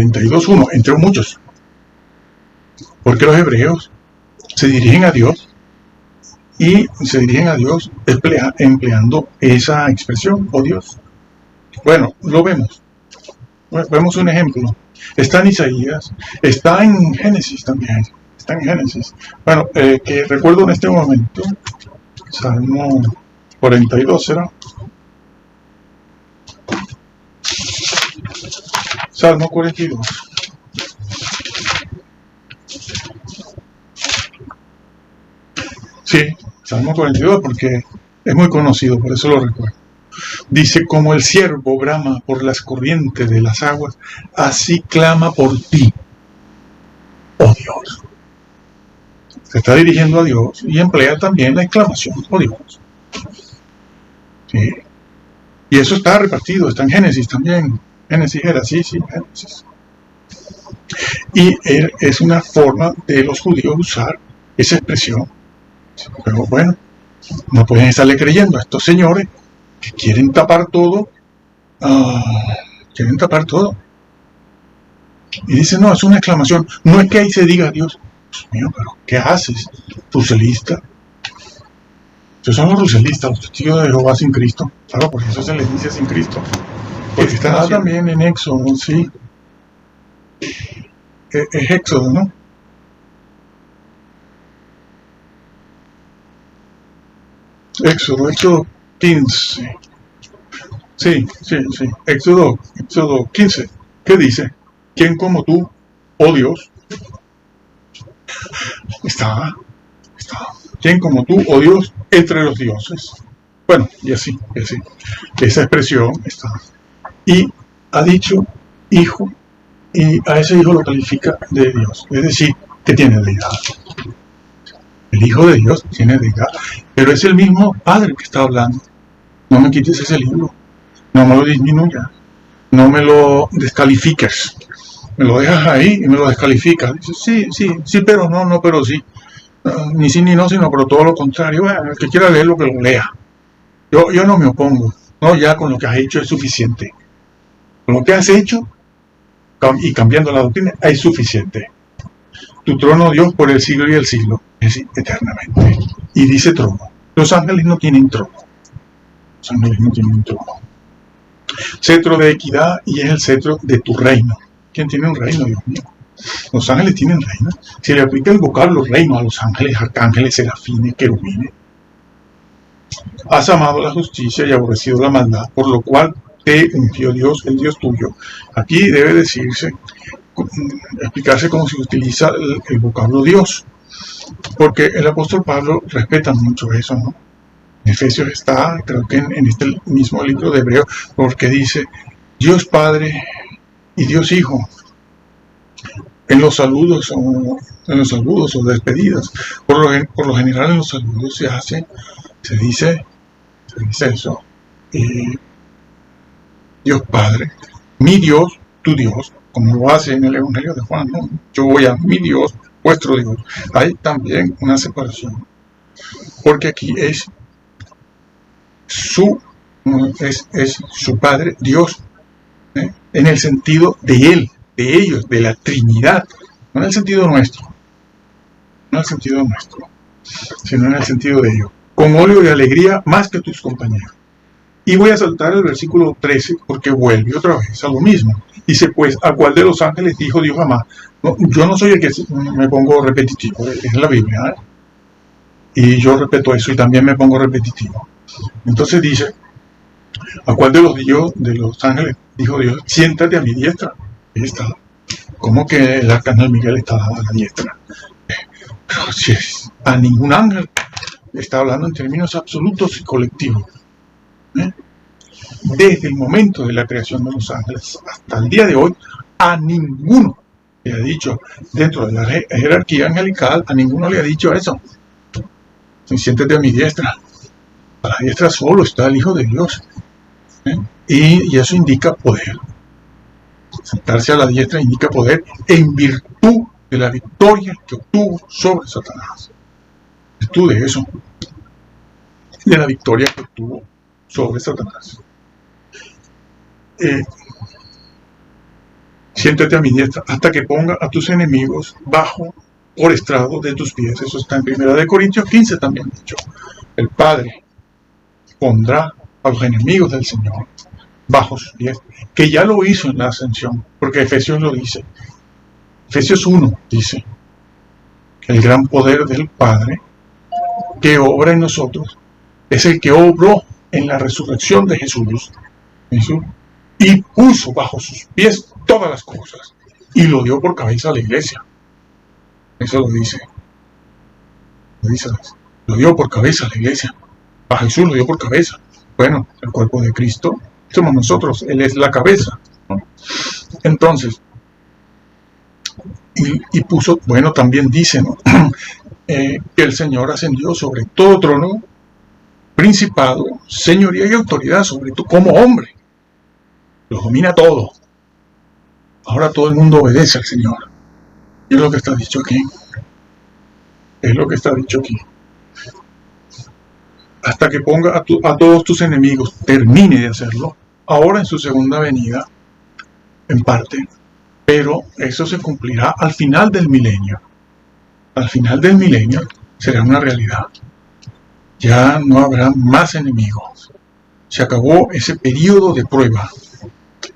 42:1, entre muchos. Porque los hebreos se dirigen a Dios y se dirigen a Dios empleando esa expresión, oh Dios. Bueno, lo vemos. Vemos un ejemplo. Está en Isaías, está en Génesis también. Está en Génesis. Bueno, que recuerdo en este momento, Salmo 42 será. Salmo 42. Sí, Salmo 42 porque es muy conocido, por eso lo recuerdo. Dice, como el ciervo brama por las corrientes de las aguas, así clama por ti, oh Dios. Se está dirigiendo a Dios y emplea también la exclamación, oh Dios. Sí. Y eso está repartido, está en Génesis también. Génesis era así, sí, Génesis. Y es una forma de los judíos usar esa expresión. Pero bueno, no pueden estarle creyendo a estos señores que quieren tapar todo. Quieren tapar todo. Y dicen, no, es una exclamación. No es que ahí se diga Dios. Dios mío, pero ¿qué haces? Ruselista. Esos son los ruselistas, los testigos de Jehová sin Cristo. Claro, por eso se les dice sin Cristo. Porque está también en Éxodo, sí. Es Éxodo, ¿no? Éxodo 15. Sí. Éxodo 15. ¿Qué dice? ¿Quién como tú, oh Dios? Está. ¿Quién como tú, oh Dios, entre los dioses? Bueno, y así. Esa expresión está. Y ha dicho hijo, y a ese hijo lo califica de Dios. Es decir, que tiene deidad. El Hijo de Dios tiene deidad. Pero es el mismo Padre que está hablando. No me quites ese libro. No me lo disminuyas. No me lo descalifiques. Me lo dejas ahí y me lo descalificas. Dice, sí, pero no, pero sí. Ni sí ni no, sino pero todo lo contrario. Bueno, el que quiera leerlo, que lo lea. Yo no me opongo. No, ya con lo que has hecho es suficiente. Con lo que has hecho y cambiando la doctrina es suficiente. Tu trono, Dios, por el siglo y el siglo, es eternamente. Y dice trono. Los ángeles no tienen trono. Los ángeles no tienen trono. Cetro de equidad, y es el cetro de tu reino. ¿Quién tiene un reino, Dios mío? Los ángeles tienen reino. Se le aplica el vocablo reino a los ángeles, arcángeles, serafines, querubines. Has amado la justicia y aborrecido la maldad, por lo cual te ungió Dios, el Dios tuyo. Aquí debe decirse, explicarse cómo se utiliza el vocablo Dios, porque el apóstol Pablo respeta mucho eso, ¿no? En Efesios está, creo que en este mismo libro de Hebreo, porque dice Dios Padre y Dios Hijo. En los saludos o despedidas, por lo general en los saludos se dice eso. Dios Padre, mi Dios, tu Dios, como lo hace en el Evangelio de Juan, ¿no? Yo voy a mi Dios, vuestro Dios. Hay también una separación, porque aquí es su Padre, Dios, en el sentido de Él, de ellos, de la Trinidad, no en el sentido nuestro, sino en el sentido de ellos, con óleo de alegría más que tus compañeros. Y voy a saltar el versículo 13 porque vuelve otra vez a lo mismo. Dice, pues, ¿a cuál de los ángeles dijo Dios jamás? No, yo no soy el que me pongo repetitivo, es la Biblia, ¿eh? Y yo respeto eso y también me pongo repetitivo. Entonces dice, ¿a cuál de los ángeles dijo Dios, siéntate a mi diestra? Ahí está. ¿Cómo que el arcángel Miguel está a la diestra? Pero si es a ningún ángel, está hablando en términos absolutos y colectivos. Desde el momento de la creación de los ángeles hasta el día de hoy, a ninguno le ha dicho, dentro de la jerarquía angelical, a ninguno le ha dicho eso. Siéntate a mi diestra. A la diestra solo está el Hijo de Dios. Y eso indica poder. Sentarse a la diestra indica poder en virtud de la victoria que obtuvo sobre Satanás. En virtud de eso, de la victoria que obtuvo sobre Satanás. siéntate a mi diestra hasta que ponga a tus enemigos por estrado de tus pies. Eso está en 1 Corintios 15 también dicho. El Padre pondrá a los enemigos del Señor bajo sus pies, que ya lo hizo en la ascensión, porque Efesios lo dice. Efesios 1 dice, el gran poder del Padre que obra en nosotros es el que obró en la resurrección de Jesús y puso bajo sus pies todas las cosas y lo dio por cabeza a la iglesia. Eso lo dice. Lo dio por cabeza a la iglesia. A Jesús lo dio por cabeza. Bueno, el cuerpo de Cristo somos nosotros, Él es la cabeza, ¿no? Entonces, y puso, bueno, también dice, ¿no? Que el Señor ascendió sobre todo trono, principado, señoría y autoridad sobre tú como hombre. Lo domina todo. Ahora todo el mundo obedece al Señor. Y es lo que está dicho aquí. Es lo que está dicho aquí. Hasta que ponga a todos tus enemigos, termine de hacerlo, ahora en su segunda venida, en parte, pero eso se cumplirá al final del milenio. Al final del milenio será una realidad. Ya no habrá más enemigos. Se acabó ese periodo de prueba.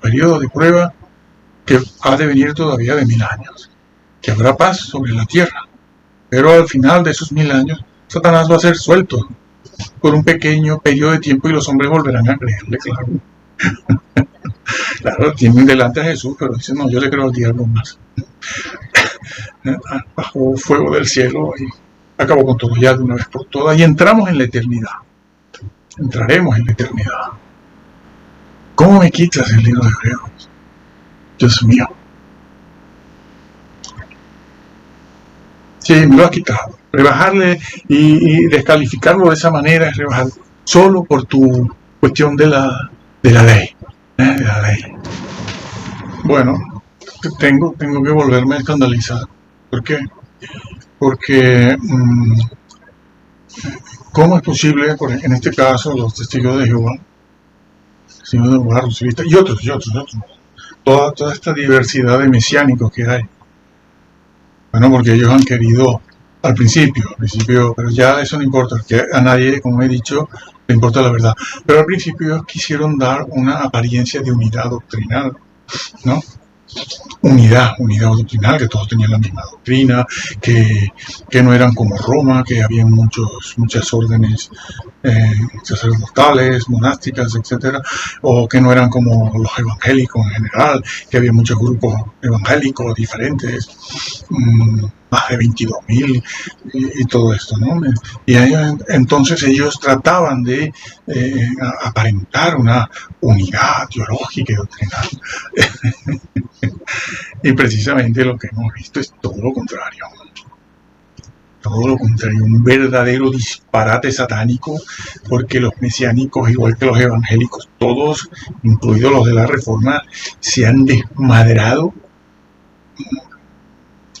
Periodo de prueba que ha de venir todavía de 1000 años. Que habrá paz sobre la tierra. Pero al final de esos 1000 años, Satanás va a ser suelto por un pequeño periodo de tiempo y los hombres volverán a creerle, claro. Claro, tienen delante a Jesús, pero dicen, no, yo le creo al diablo más. Bajo fuego del cielo y acabó con todo ya de una vez por todas y entramos en la eternidad. Entraremos en la eternidad. ¿Cómo me quitas el libro de Hebreos? Dios mío. Sí, me lo has quitado. Rebajarle y descalificarlo de esa manera es rebajar solo por tu cuestión de la ley. De la ley. Bueno, tengo que volverme a escandalizar. ¿Por qué? Porque ¿cómo es posible, en este caso, los testigos de Jehová, los civilistas y otros, toda esta diversidad de mesiánicos que hay? Bueno, porque ellos han querido al principio, pero ya eso no importa, que a nadie, como he dicho, le importa la verdad. Pero al principio ellos quisieron dar una apariencia de unidad doctrinal, ¿no? Unidad doctrinal, que todos tenían la misma doctrina, que no eran como Roma, que había muchas órdenes sacerdotales, monásticas, etcétera, o que no eran como los evangélicos en general, que había muchos grupos evangélicos diferentes, más de 22.000 y todo esto, ¿no? Y entonces ellos trataban de aparentar una unidad teológica y doctrinal. Y precisamente lo que hemos visto es todo lo contrario. Todo lo contrario, un verdadero disparate satánico, porque los mesiánicos, igual que los evangélicos, todos, incluidos los de la Reforma, se han desmadrado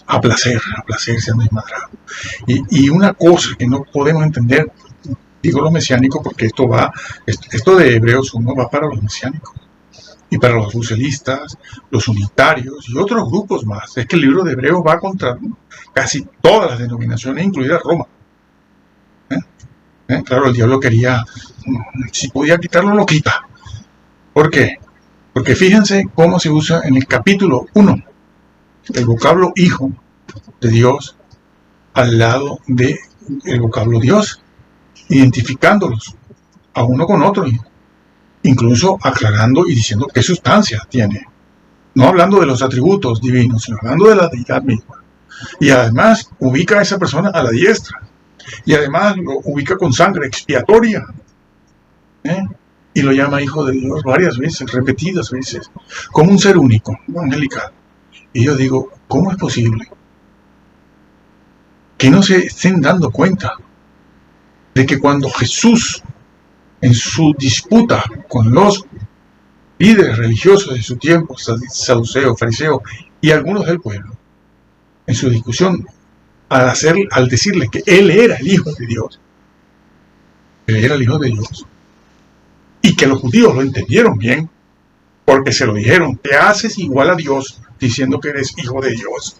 a placer se han desmadrado. Y una cosa que no podemos entender, digo los mesiánicos porque esto de Hebreos 1 va para los mesiánicos y para los lucelistas, los unitarios y otros grupos más. Es que el libro de Hebreos va contra casi todas las denominaciones, incluida Roma. Claro, el diablo quería, si podía quitarlo, lo quita. ¿Por qué? Porque fíjense cómo se usa en el capítulo 1 el vocablo hijo de Dios al lado del vocablo Dios, identificándolos a uno con otro, incluso aclarando y diciendo qué sustancia tiene, no hablando de los atributos divinos, sino hablando de la deidad misma. Y además ubica a esa persona a la diestra, y además lo ubica con sangre expiatoria, y lo llama hijo de Dios varias veces, repetidas veces, como un ser único, angelical. Y yo digo, ¿cómo es posible que no se estén dando cuenta de que cuando Jesús, en su disputa con los líderes religiosos de su tiempo, saduceos, fariseos y algunos del pueblo, en su discusión, al decirle que Él era el Hijo de Dios, y que los judíos lo entendieron bien, porque se lo dijeron, te haces igual a Dios diciendo que eres hijo de Dios.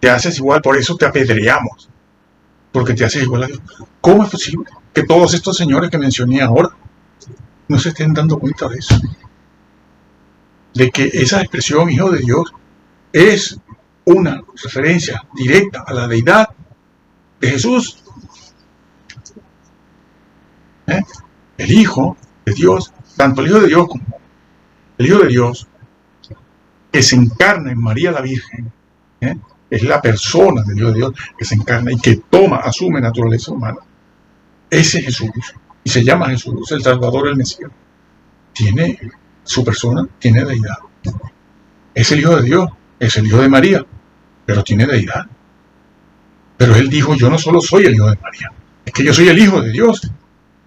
Te haces igual, por eso te apedreamos, porque te haces igual a Dios. ¿Cómo es posible que todos estos señores que mencioné ahora no se estén dando cuenta de eso? De que esa expresión hijo de Dios es una referencia directa a la deidad de Jesús. El Hijo de Dios, tanto el Hijo de Dios como el Hijo de Dios, que se encarna en María la Virgen, es la persona del Hijo de Dios que se encarna y que asume naturaleza humana. Ese Jesús, y se llama Jesús, el Salvador, el Mesías, tiene su persona, tiene deidad. Es el Hijo de Dios, es el Hijo de María, pero tiene deidad. Pero él dijo, yo no solo soy el Hijo de María, es que yo soy el Hijo de Dios.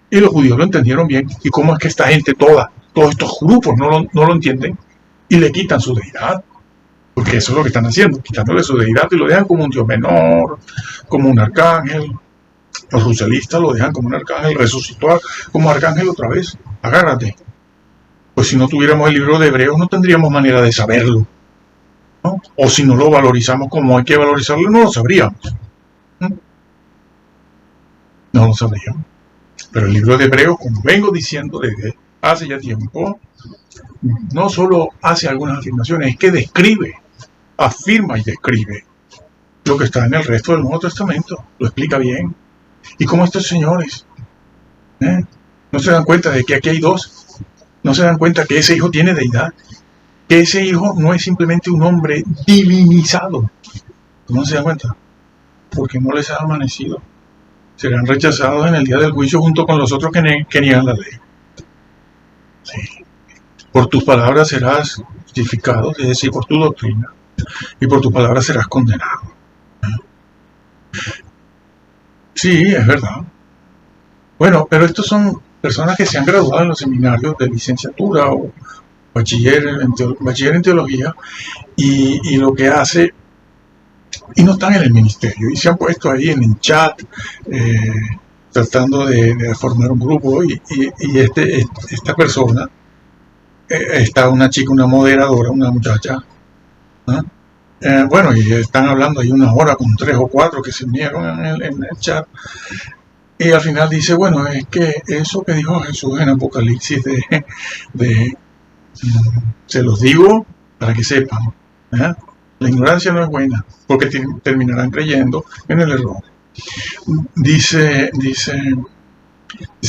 Y los judíos lo entendieron bien. ¿Y cómo es que esta gente todos estos grupos no lo entienden? Y le quitan su deidad. Porque eso es lo que están haciendo, quitándole su deidad y lo dejan como un Dios menor, como un arcángel. Los ruselistas lo dejan como un arcángel, resucitó como arcángel otra vez. Agárrate. Pues si no tuviéramos el libro de Hebreos no tendríamos manera de saberlo, ¿no? O si no lo valorizamos como hay que valorizarlo, no lo sabríamos. No lo sabríamos. Pero el libro de Hebreos, como vengo diciendo desde hace ya tiempo, no solo hace algunas afirmaciones, es que describe, afirma y describe lo que está en el resto del Nuevo Testamento. Lo explica bien. Y como estos señores no se dan cuenta de que aquí hay dos. No se dan cuenta que ese hijo tiene deidad, que ese hijo no es simplemente un hombre divinizado. ¿No se dan cuenta? Porque no les ha amanecido. Serán rechazados en el día del juicio junto con los otros que niegan la ley. Sí. Por tus palabras serás justificado, es decir, por tu doctrina, y por tus palabras serás condenado. Sí, es verdad. Bueno, pero estos son personas que se han graduado en los seminarios de licenciatura o bachiller en teología y lo que hace, y no están en el ministerio, y se han puesto ahí en el chat tratando de formar un grupo y esta persona, está una chica, una moderadora, una muchacha, bueno, y están hablando ahí una hora con 3 o 4 que se unieron en el chat. Y al final dice, bueno, es que eso que dijo Jesús en Apocalipsis se los digo para que sepan, la ignorancia no es buena, porque terminarán creyendo en el error. Dice,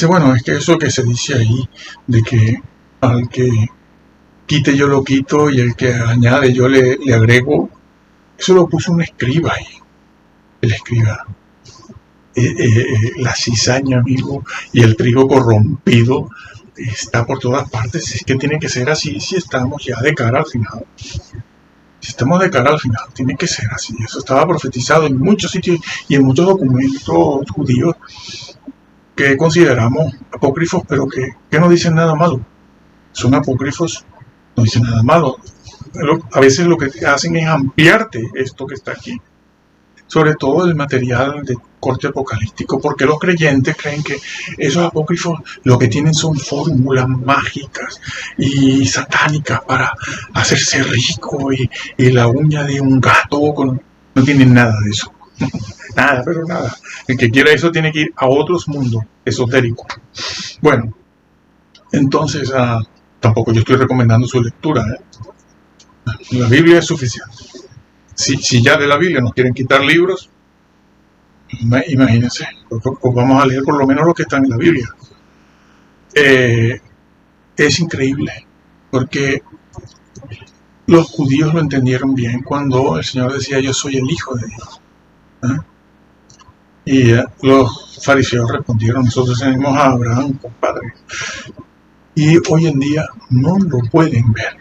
bueno, es que eso que se dice ahí, de que al que quite yo lo quito y el que añade yo le agrego, eso lo puso un escriba ahí, el escriba. La cizaña, amigo, y el trigo corrompido está por todas partes. Es que tiene que ser así si estamos ya de cara al final. Si estamos de cara al final, tiene que ser así. Eso estaba profetizado en muchos sitios y en muchos documentos judíos que consideramos apócrifos, pero que no dicen nada malo. Son apócrifos, no dicen nada malo. A veces lo que hacen es ampliarte esto que está aquí. Sobre todo el material de corte apocalíptico, porque los creyentes creen que esos apócrifos lo que tienen son fórmulas mágicas y satánicas para hacerse rico y la uña de un gato, no tienen nada de eso. Nada, pero nada. El que quiera eso tiene que ir a otros mundos esotéricos. Bueno, entonces tampoco yo estoy recomendando su lectura. La Biblia es suficiente. Si ya de la Biblia nos quieren quitar libros, imagínense, pues vamos a leer por lo menos lo que está en la Biblia. Es increíble, porque los judíos lo entendieron bien cuando el Señor decía, yo soy el Hijo de Dios. Y los fariseos respondieron, nosotros tenemos a Abraham, compadre. Y hoy en día no lo pueden ver.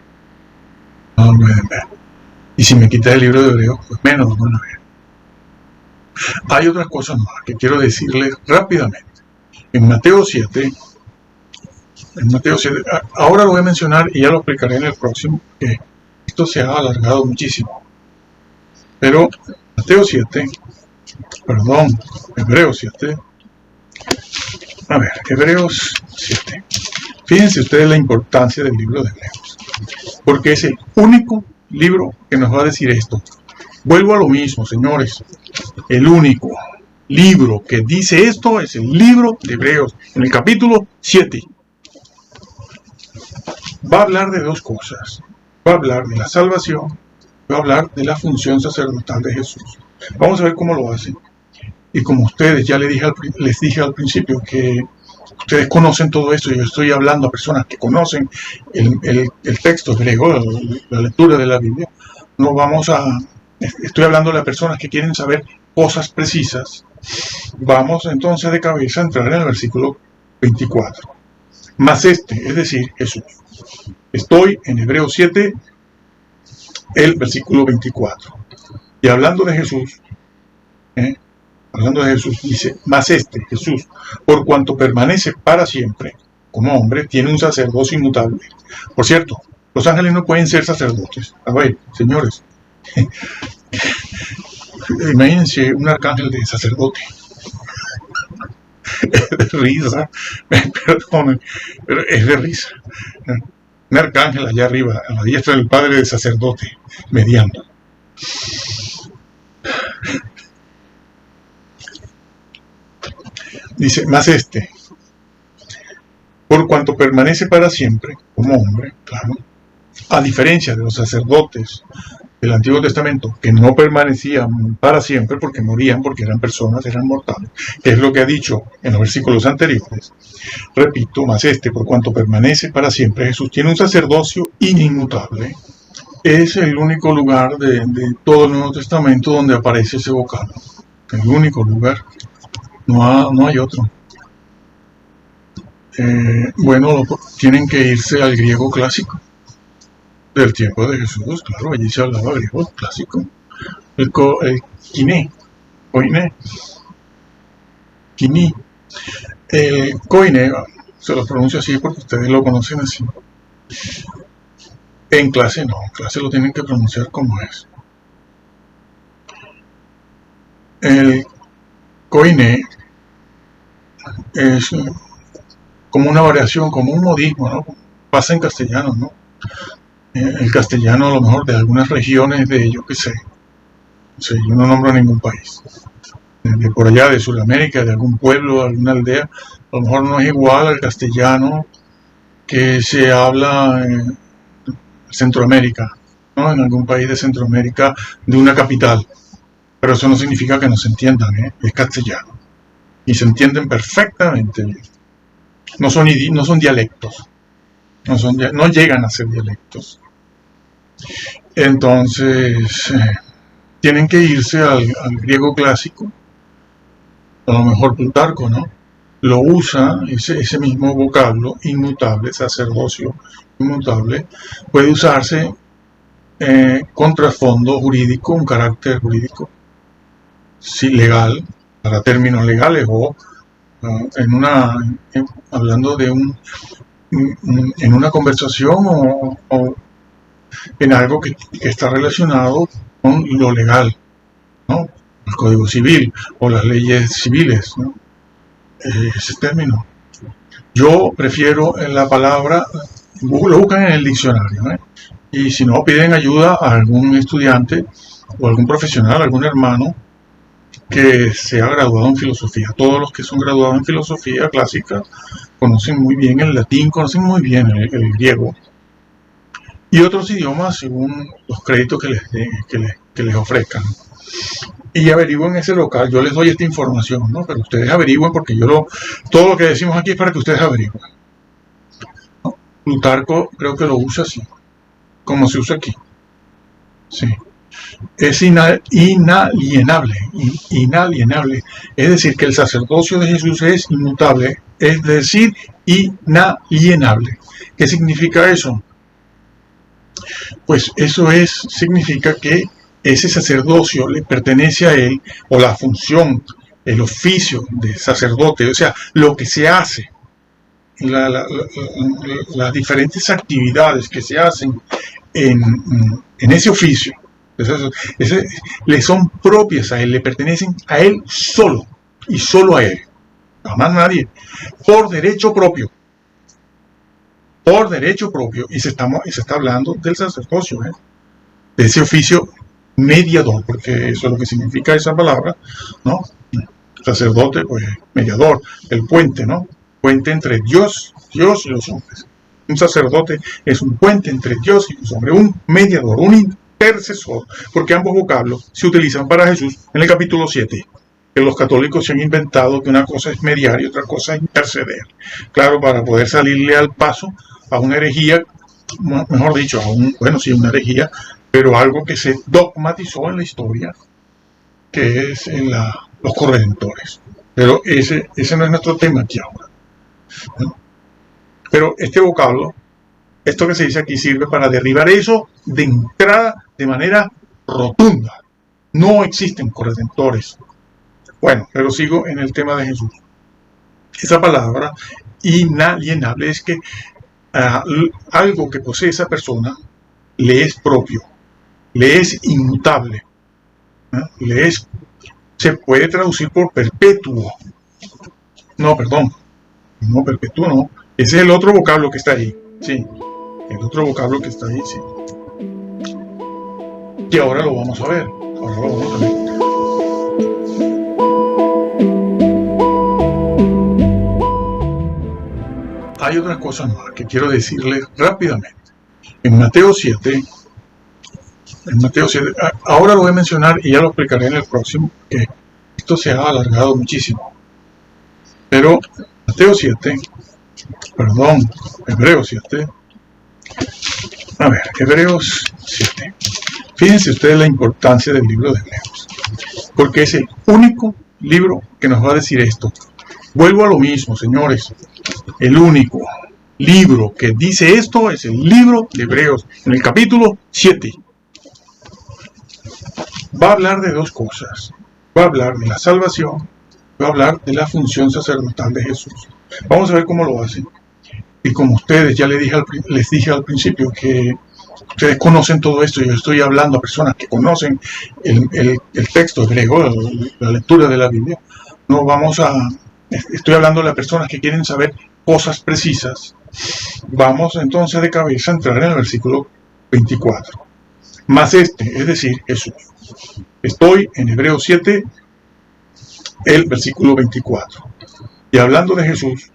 No lo pueden ver. Y si me quitas el libro de Hebreos, pues menos lo van a ver. Hay otras cosas más que quiero decirles rápidamente. En Mateo 7, ahora lo voy a mencionar y ya lo explicaré en el próximo, que esto se ha alargado muchísimo. Pero Hebreos 7, Hebreos 7. Fíjense ustedes la importancia del libro de Hebreos. porque es el único libro que nos va a decir esto. Vuelvo a lo mismo, señores. El único libro que dice esto es el libro de Hebreos, en el capítulo 7. Va a hablar de dos cosas. Va a hablar de la salvación, va a hablar de la función sacerdotal de Jesús. Vamos a ver cómo lo hace. Y como ustedes, ya les dije al principio que ustedes conocen todo esto, yo estoy hablando a personas que conocen el texto griego, la lectura de la Biblia. Estoy hablando a personas que quieren saber cosas precisas. Vamos entonces de cabeza a entrar en el versículo 24. Más es decir, Jesús. Estoy en Hebreos 7, el versículo 24. Y hablando de Jesús, dice, más Jesús, por cuanto permanece para siempre como hombre, tiene un sacerdocio inmutable. Por cierto, los ángeles no pueden ser sacerdotes. A ver, señores, imagínense un arcángel de sacerdote. Es de risa, perdonen, pero es de risa. Un arcángel allá arriba, a la diestra del Padre de sacerdote, mediando. Dice, más por cuanto permanece para siempre como hombre, claro, a diferencia de los sacerdotes del Antiguo Testamento, que no permanecían para siempre porque morían, porque eran personas, eran mortales, que es lo que ha dicho en los versículos anteriores. Repito, más por cuanto permanece para siempre, Jesús tiene un sacerdocio inmutable. Es el único lugar de todo el Nuevo Testamento donde aparece ese vocablo. El único lugar. No hay otro. Bueno, tienen que irse al griego clásico. Del tiempo de Jesús, claro, allí se hablaba griego clásico. El kiné. El koine, se lo pronuncio así porque ustedes lo conocen así. En clase no, en clase lo tienen que pronunciar como es. El koine es como una variación, como un modismo, ¿no? Pasa en castellano, ¿no? El castellano a lo mejor de algunas regiones de ellos, que sé, yo no nombro ningún país, de por allá de Sudamérica, de algún pueblo, de alguna aldea, a lo mejor no es igual al castellano que se habla en Centroamérica, ¿no? En algún país de Centroamérica, de una capital, pero eso no significa que no se entiendan, es castellano, y se entienden perfectamente bien. No son dialectos, no llegan a ser dialectos. Entonces, tienen que irse al griego clásico. A lo mejor Plutarco, ¿no? Lo usa, ese mismo vocablo, inmutable, sacerdocio inmutable, puede usarse con trasfondo jurídico, un carácter jurídico, sí, legal, para términos legales, o hablando de en una conversación o en algo que está relacionado con lo legal, ¿no? El Código Civil o las leyes civiles, ¿no? Ese término. Yo prefiero la palabra, lo buscan en el diccionario, ¿eh? Y si no, piden ayuda a algún estudiante o algún profesional, algún hermano que sea graduado en filosofía. Todos los que son graduados en filosofía clásica conocen muy bien el latín, conocen muy bien el griego y otros idiomas según los créditos que les ofrezcan. Y averigüen ese local. Yo les doy esta información, ¿no? Pero ustedes averigüen, porque todo lo que decimos aquí es para que ustedes averigüen, ¿no? Plutarco creo que lo usa así, como se usa aquí. Sí. Es inalienable. Es decir, que el sacerdocio de Jesús es inmutable, es decir, inalienable. ¿Qué significa eso? Pues eso significa que ese sacerdocio le pertenece a él, o la función, el oficio de sacerdote, o sea, lo que se hace, las diferentes actividades que se hacen en ese oficio, le son propias a él, le pertenecen a él solo, y solo a él, jamás nadie, por derecho propio. por derecho propio, y se está hablando del sacerdocio, de ese oficio mediador, porque eso es lo que significa esa palabra, ¿no? Sacerdote, pues mediador, el puente, ¿no? Puente entre Dios y los hombres. Un sacerdote es un puente entre Dios y los hombres, un mediador, un intercesor, porque ambos vocablos se utilizan para Jesús en el capítulo 7. Que los católicos se han inventado que una cosa es mediar y otra cosa es interceder. Claro, para poder salirle al paso a una herejía, mejor dicho, una herejía, pero algo que se dogmatizó en la historia, que es los corredentores. Pero ese no es nuestro tema aquí ahora. Pero este vocablo, esto que se dice aquí, sirve para derribar eso de entrada de manera rotunda. No existen corredentores. Bueno, pero sigo en el tema de Jesús. Esa palabra inalienable es que algo que posee esa persona le es propio, le es inmutable, se puede traducir por perpetuo. No, perdón, no perpetuo, no. Ese es el otro vocablo que está ahí, sí. El otro vocablo que está ahí, sí. Y ahora lo vamos a ver. Hay otras cosas más que quiero decirles rápidamente. En Mateo 7, ahora lo voy a mencionar y ya lo explicaré en el próximo, que esto se ha alargado muchísimo. Pero Hebreos 7. A ver, Hebreos 7. Fíjense ustedes la importancia del libro de Hebreos, porque es el único libro que nos va a decir esto. Vuelvo a lo mismo, señores. El único libro que dice esto es el libro de Hebreos, en el capítulo 7. Va a hablar de dos cosas. Va a hablar de la salvación, va a hablar de la función sacerdotal de Jesús. Vamos a ver cómo lo hace. Y como ustedes, ya les dije al principio que ustedes conocen todo esto, yo estoy hablando a personas que conocen el texto hebreo, la lectura de la Biblia. Estoy hablando de las personas que quieren saber cosas precisas. Vamos entonces de cabeza a entrar en el versículo 24. Más es decir, Jesús. Estoy en Hebreos 7, el versículo 24. Y hablando de Jesús,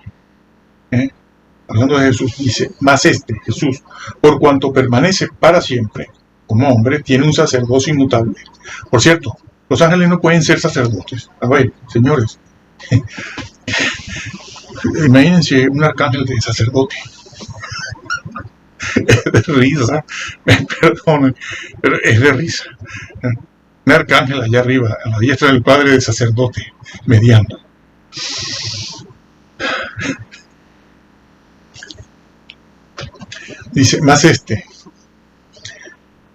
dice, más Jesús, por cuanto permanece para siempre como hombre, tiene un sacerdocio inmutable. Por cierto, los ángeles no pueden ser sacerdotes. A ver, señores, imagínense un arcángel de sacerdote. Es de risa, perdonen, pero es de risa. Un arcángel allá arriba, a la diestra del Padre de sacerdote, mediando. Dice, más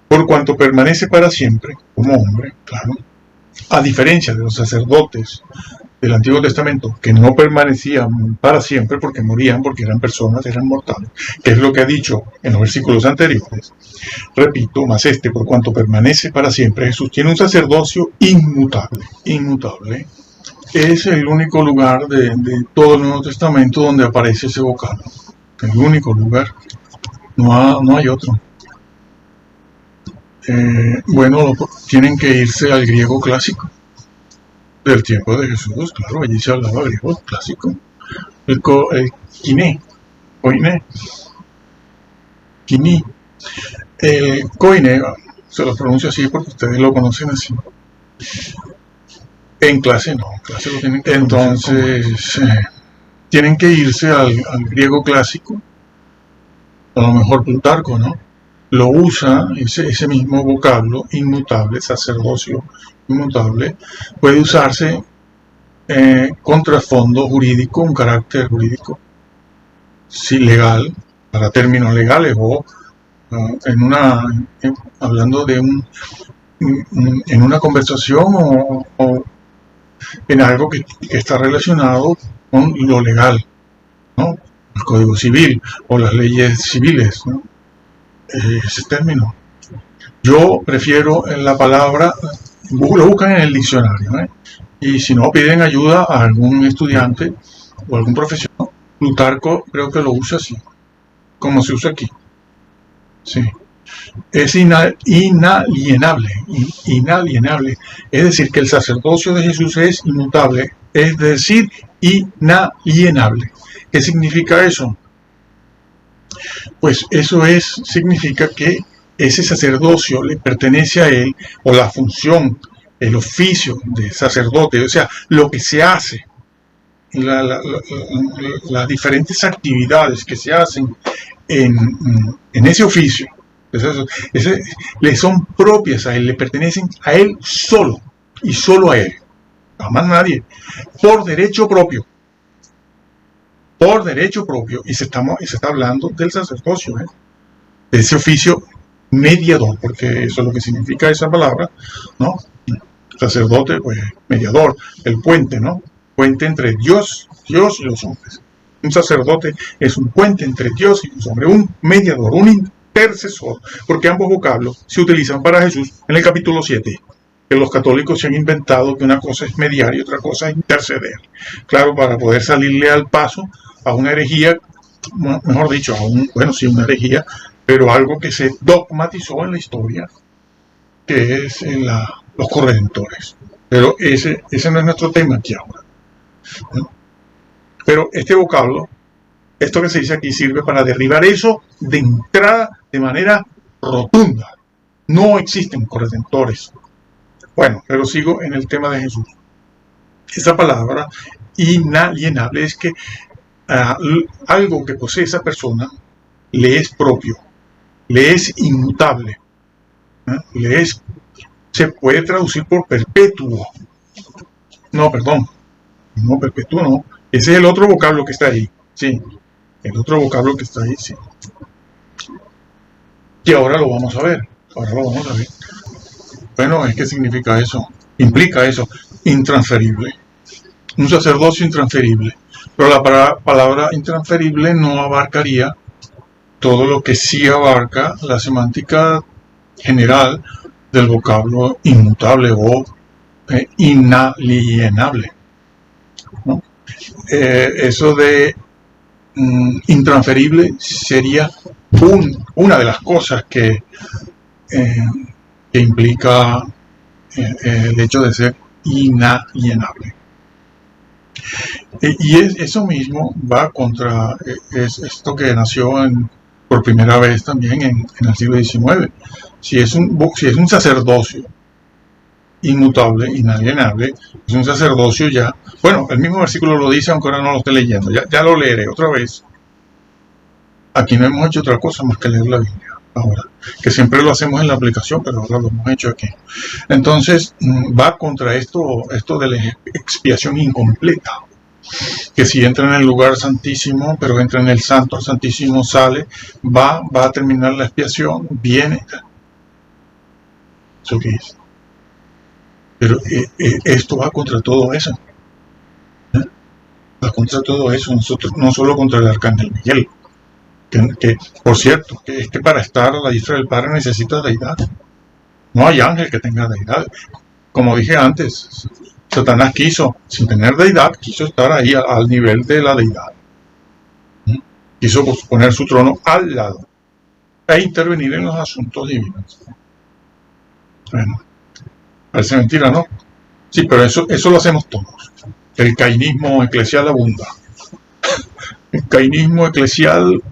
por cuanto permanece para siempre como hombre, claro, a diferencia de los sacerdotes del Antiguo Testamento, que no permanecían para siempre porque morían, porque eran personas, eran mortales, que es lo que ha dicho en los versículos anteriores. Repito, más por cuanto permanece para siempre, Jesús tiene un sacerdocio inmutable. Es el único lugar de todo el Nuevo Testamento donde aparece ese vocablo. El único lugar. No hay otro. Tienen que irse al griego clásico del tiempo de Jesús, claro, allí se hablaba griego clásico. El koiné. El koiné, se lo pronuncio así porque ustedes lo conocen así. En clase no, en clase lo tienen que entonces tienen que irse al griego clásico. A lo mejor Plutarco, ¿no? Lo usa, ese mismo vocablo, inmutable, sacerdocio inmutable, puede usarse con trasfondo jurídico, un carácter jurídico, sí, legal, para términos legales, o hablando de en una conversación o en algo que está relacionado con lo legal, ¿no? El Código Civil o las leyes civiles, ¿no? Ese término. Yo prefiero la palabra, lo buscan en el diccionario, y si no, piden ayuda a algún estudiante o algún profesional. Plutarco creo que lo usa así. como se usa aquí. Sí. Es inalienable, inalienable. Es decir, que el sacerdocio de Jesús es inmutable, es decir, inalienable. ¿Qué significa eso? Pues eso significa que ese sacerdocio le pertenece a él, o la función, el oficio de sacerdote, o sea, lo que se hace, las diferentes actividades que se hacen en ese oficio, le son propias a él, le pertenecen a él solo y solo a él, a más nadie, por derecho propio. Por derecho propio, y se está hablando del sacerdocio, de ese oficio mediador, porque eso es lo que significa esa palabra, ¿no? Sacerdote, pues mediador, el puente, ¿no? Puente entre Dios y los hombres. Un sacerdote es un puente entre Dios y los hombres, un mediador, un intercesor, porque ambos vocablos se utilizan para Jesús en el capítulo 7. Que los católicos se han inventado que una cosa es mediar y otra cosa es interceder. Claro, para poder salirle al paso a una herejía, mejor dicho, una herejía, pero algo que se dogmatizó en la historia, que es los corredentores. Pero ese no es nuestro tema aquí ahora, ¿no? Pero este vocablo, esto que se dice aquí, sirve para derribar eso de entrada de manera rotunda. No existen corredentores. Bueno, pero sigo en el tema de Jesús. Esa palabra inalienable es que algo que posee esa persona le es propio, le es inmutable, se puede traducir por perpetuo. No, perdón, no perpetuo, no. Ese es el otro vocablo que está ahí, sí, el otro vocablo que está ahí, sí. Y ahora lo vamos a ver, Bueno, ¿qué significa eso? Implica eso, intransferible. Un sacerdocio intransferible. Pero la palabra intransferible no abarcaría todo lo que sí abarca la semántica general del vocablo inmutable o inalienable, ¿no? Eso de intransferible sería una de las cosas que implica el hecho de ser inalienable. Y eso mismo va contra esto que nació por primera vez también en el siglo XIX. Si es un sacerdocio inmutable, inalienable, es un sacerdocio ya. Bueno, el mismo versículo lo dice, aunque ahora no lo esté leyendo. Ya lo leeré otra vez. Aquí no hemos hecho otra cosa más que leer la Biblia ahora, que siempre lo hacemos en la aplicación, pero ahora lo hemos hecho aquí. Entonces, va contra esto de la expiación incompleta, que si entra en el lugar santísimo, pero entra en el santo santísimo, sale, va a terminar la expiación, viene. ¿Eso qué es? Pero esto va contra todo eso. Va contra todo eso, no solo contra el arcángel Miguel. Que por cierto, que es que para estar a la diestra del Padre necesita deidad. No hay ángel que tenga deidad. Como dije antes, Satanás quiso, sin tener deidad, quiso estar ahí al nivel de la deidad. Quiso poner su trono al lado e intervenir en los asuntos divinos. Bueno, parece mentira, ¿no? Sí, pero eso lo hacemos todos. El cainismo eclesial abunda. El cainismo eclesial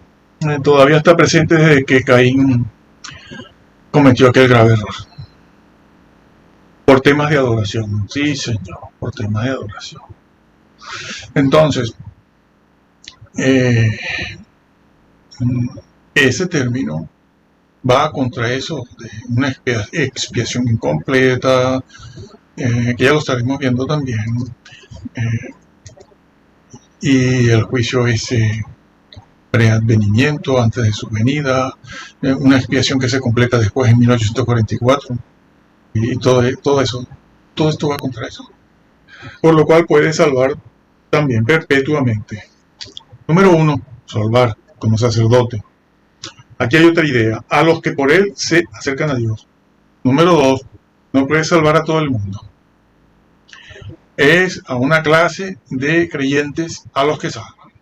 todavía está presente desde que Caín cometió aquel grave error. Por temas de adoración. Sí, Señor, por temas de adoración. Entonces, ese término va contra eso de una expiación incompleta, que ya lo estaremos viendo también, y el juicio ese preadvenimiento antes de su venida, una expiación que se completa después en 1844, y todo esto va contra eso, por lo cual puede salvar también perpetuamente. Número 1, salvar como sacerdote. Aquí hay otra idea, a los que por él se acercan a Dios. Número 2, no puede salvar a todo el mundo. Es a una clase de creyentes a los que salvan.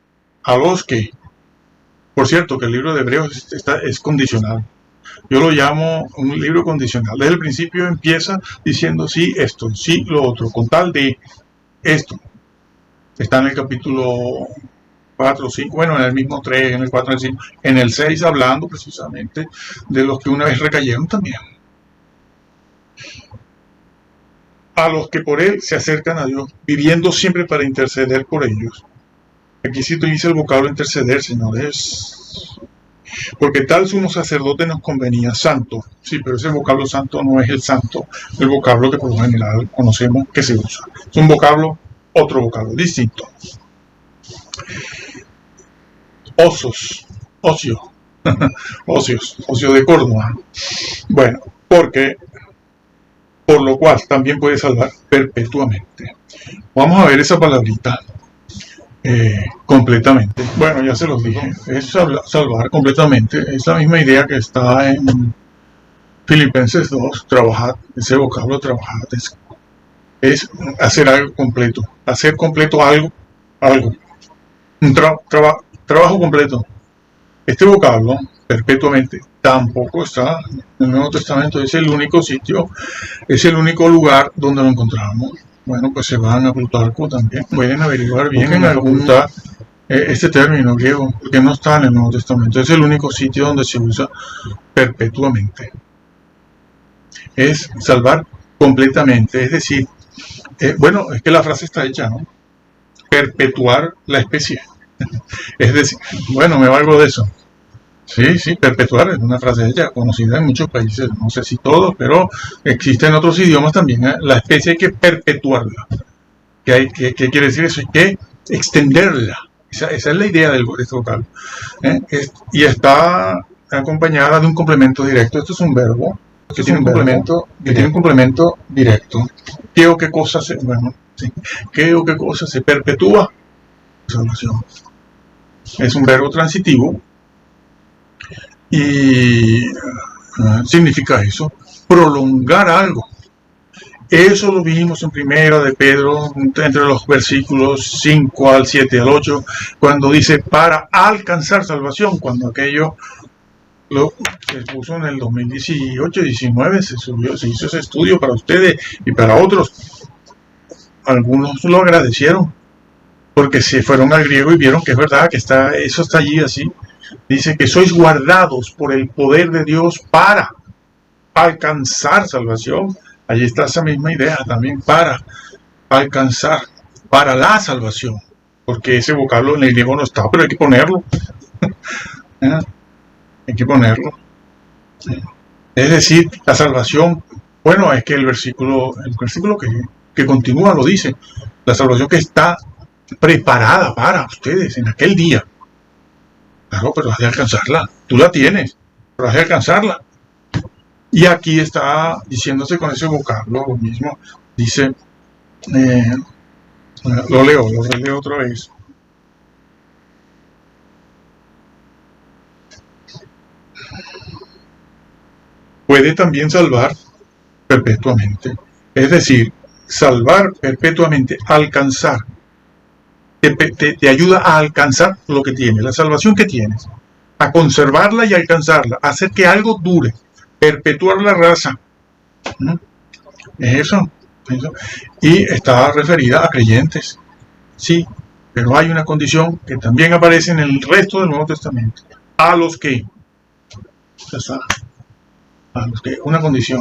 A los que Por cierto, que el libro de Hebreos es condicional. Yo lo llamo un libro condicional. Desde el principio empieza diciendo sí esto, sí lo otro, con tal de esto. Está en el capítulo 4, 5, bueno, en el mismo 3, en el 4, en el 5, en el 6, hablando precisamente de los que una vez recayeron también. A los que por él se acercan a Dios, viviendo siempre para interceder por ellos. Aquí sí utiliza el vocablo interceder, señores. Porque tal sumo sacerdote nos convenía, santo. Sí, pero ese vocablo santo no es el santo, el vocablo que por lo general conocemos que se usa. Es un vocablo, otro vocablo, distinto. Ocio, ocio de Córdoba. Bueno, por lo cual también puede salvar perpetuamente. Vamos a ver esa palabrita completamente. Bueno, ya se los dije, es salvar completamente. Es la misma idea que está en Filipenses 2, trabajar, ese vocablo trabajar, es hacer algo completo, hacer completo algo, un trabajo completo. Este vocablo, perpetuamente, tampoco está en el Nuevo Testamento, es el único sitio, es el único lugar donde lo encontramos. Bueno, pues se van a Plutarco también, pueden averiguar bien en algún este término griego, porque no está en el Nuevo Testamento, es el único sitio donde se usa perpetuamente. Es salvar completamente, es decir, bueno, es que la frase está hecha, ¿no? Perpetuar la especie. Es decir, bueno, me valgo de eso. Sí, perpetuar es una frase hecha, conocida en muchos países, no sé si todos, pero existe en otros idiomas también. La especie hay que perpetuarla. ¿Qué quiere decir eso? Hay que extenderla. Esa es la idea de este vocablo. Y está acompañada de un complemento directo. Esto es un verbo que tiene un complemento directo. ¿Qué o qué cosa se perpetúa? Salvación. Es un verbo transitivo y significa eso, prolongar algo. Eso lo vimos en Primera de Pedro, entre los versículos 5 al 7 al 8, cuando dice para alcanzar salvación, cuando aquello se puso en el 2018-19, se hizo ese estudio para ustedes y para otros. Algunos lo agradecieron, porque se fueron al griego y vieron que es verdad, que eso está allí así. Dice que sois guardados por el poder de Dios para alcanzar salvación. Allí está esa misma idea también, para alcanzar, para la salvación. Porque ese vocablo en el griego no está, pero hay que ponerlo. Hay que ponerlo. Es decir, la salvación, bueno, es que el versículo que continúa lo dice. La salvación que está preparada para ustedes en aquel día. Claro, pero has de alcanzarla. Tú la tienes, pero has de alcanzarla. Y aquí está diciéndose con ese vocablo lo mismo. Dice, lo releo otra vez. Puede también salvar perpetuamente. Es decir, salvar perpetuamente, alcanzar. Te ayuda a alcanzar lo que tienes, la salvación que tienes, a conservarla y alcanzarla, a hacer que algo dure, perpetuar la raza. Es eso. Y está referida a creyentes, sí, pero hay una condición que también aparece en el resto del Nuevo Testamento. A los que, una condición.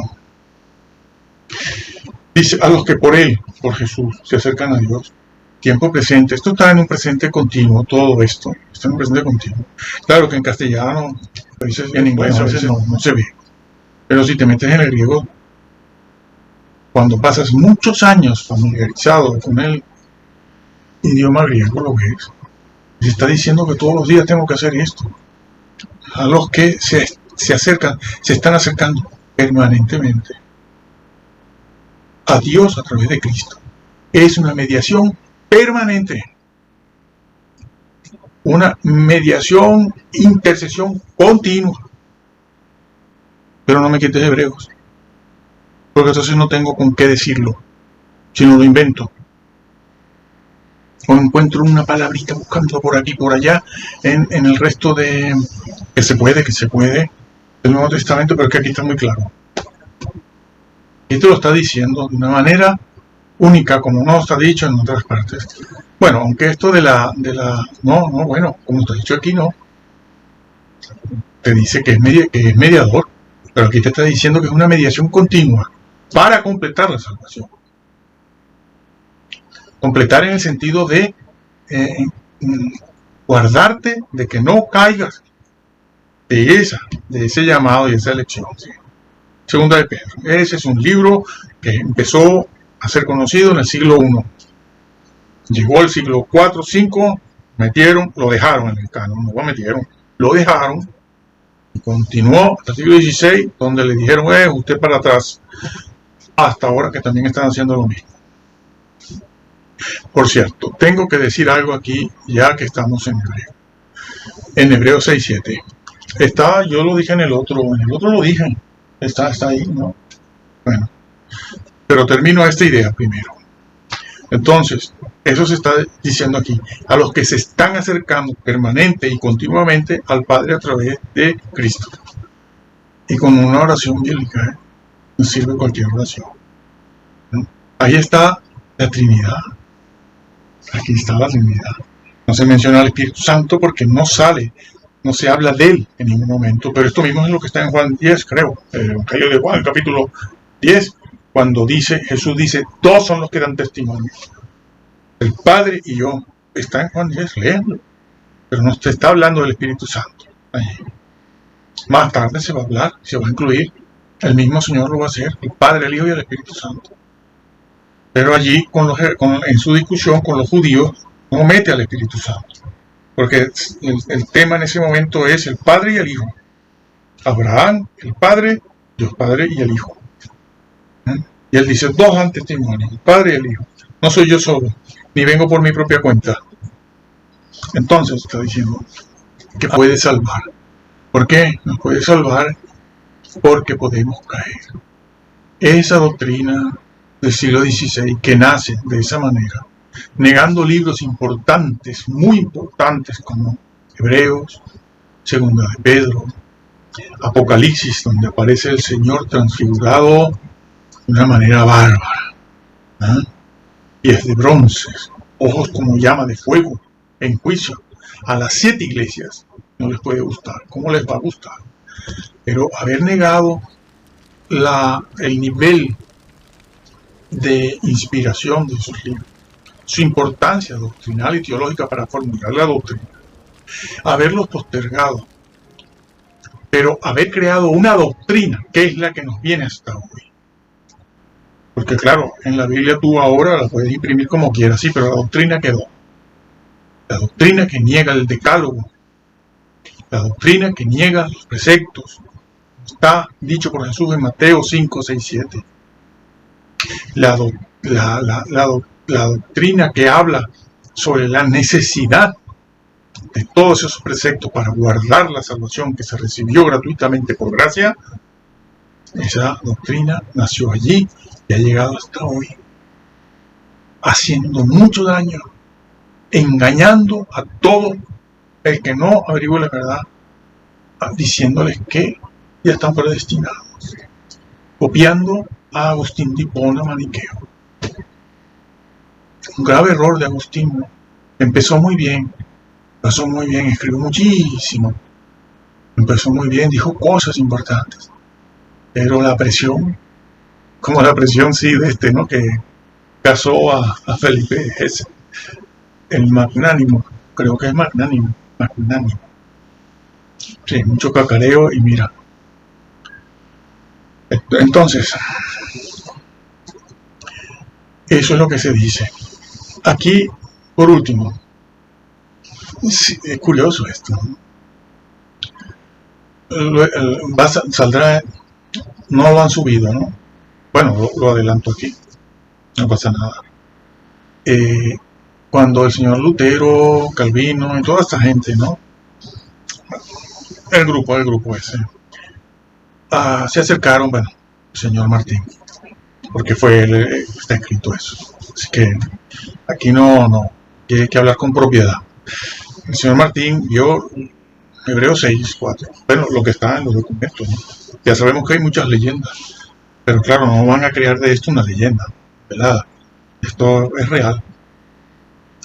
Dice, a los que por él, por Jesús, se acercan a Dios. Tiempo presente. Esto está en un presente continuo, todo esto. Está en un presente continuo. Claro que en castellano, en inglés a veces no se ve. Pero si te metes en el griego, cuando pasas muchos años familiarizado con el idioma griego, lo ves. Se está diciendo que todos los días tengo que hacer esto. A los que se acercan, se están acercando permanentemente a Dios a través de Cristo. Es una mediación permanente, una mediación, intercesión continua. Pero no me quites Hebreos, porque entonces no tengo con qué decirlo, sino lo invento. o encuentro una palabrita buscando por aquí, por allá, en el resto de que se puede, del Nuevo Testamento, pero que aquí está muy claro. Esto lo está diciendo de una manera única, como no está dicho en otras partes. Bueno, aunque esto bueno, como está dicho aquí, no. Te dice que es mediador, pero aquí te está diciendo que es una mediación continua para completar la salvación. Completar en el sentido de guardarte de que no caigas de ese llamado y esa elección. ¿Sí? Segunda de Pedro. Ese es un libro que empezó a ser conocido en el siglo I. Llegó al siglo IV, V, lo dejaron en el canon, no lo metieron, lo dejaron y continuó hasta el siglo XVI, donde le dijeron, usted para atrás, hasta ahora que también están haciendo lo mismo. Por cierto, tengo que decir algo aquí, ya que estamos en hebreo. En Hebreo 6:7. Yo lo dije en el otro lo dije. Está ahí, ¿no? Bueno, pero termino esta idea primero. Entonces, eso se está diciendo aquí. A los que se están acercando permanente y continuamente al Padre a través de Cristo. Y con una oración bíblica, no sirve cualquier oración. ¿No? Ahí está la Trinidad. Aquí está la Trinidad. No se menciona al Espíritu Santo porque no se habla de él en ningún momento, pero esto mismo es lo que está en Juan 10, creo, el Evangelio de Juan, el capítulo 10, cuando Jesús dice, dos son los que dan testimonio, el Padre y yo. Está en Juan 10, léanlo, pero no se está hablando del Espíritu Santo. Allí. Más tarde se va a hablar, se va a incluir, el mismo Señor lo va a hacer, el Padre, el Hijo y el Espíritu Santo. Pero allí, en su discusión con los judíos, no mete al Espíritu Santo. Porque el tema en ese momento es el Padre y el Hijo. Abraham, el Padre, Dios Padre y el Hijo. Y él dice, dos dan testimonio, el Padre y el Hijo. No soy yo solo, ni vengo por mi propia cuenta. Entonces está diciendo que puede salvar. ¿Por qué? Nos puede salvar porque podemos caer. Esa doctrina del siglo XVI que nace de esa manera, negando libros importantes, muy importantes como Hebreos, Segunda de Pedro, Apocalipsis, donde aparece el Señor transfigurado de una manera bárbara, pies de bronce, ojos como llama de fuego, en juicio. A las 7 iglesias no les puede gustar. ¿Cómo les va a gustar? Pero haber negado el nivel de inspiración de esos libros, su importancia doctrinal y teológica para formular la doctrina, haberlos postergado, pero haber creado una doctrina que es la que nos viene hasta hoy. Porque claro, en la Biblia tú ahora la puedes imprimir como quieras, sí, pero la doctrina quedó. La doctrina que niega el decálogo, la doctrina que niega los preceptos, está dicho por Jesús en Mateo 5, 6, 7. La doctrina que habla sobre la necesidad de todos esos preceptos para guardar la salvación que se recibió gratuitamente por gracia, esa doctrina nació allí y ha llegado hasta hoy, haciendo mucho daño, engañando a todo el que no averigüe la verdad, diciéndoles que ya están predestinados, copiando a Agustín de Hipona maniqueo. Un grave error de Agustín. Empezó muy bien, escribió muchísimo, empezó muy bien, dijo cosas importantes, pero la presión, como la presión sí de ¿no? Que casó a Felipe ese, el magnánimo, creo que es magnánimo, sí, mucho cacareo y mira. Entonces, eso es lo que se dice. Aquí, por último, sí, es curioso esto. Saldrá, no lo han subido, ¿no? Bueno, lo adelanto aquí, no pasa nada. Cuando el señor Lutero, Calvino y toda esta gente, ¿no? El grupo ese, se acercaron, bueno, el señor Martín, porque fue él, está escrito eso. Así que aquí que hablar con propiedad. El señor Martín vio Hebreos 6, 4. Bueno, lo que está en los documentos, ¿no? Ya sabemos que hay muchas leyendas, pero claro, no van a crear de esto una leyenda, ¿verdad? Esto es real,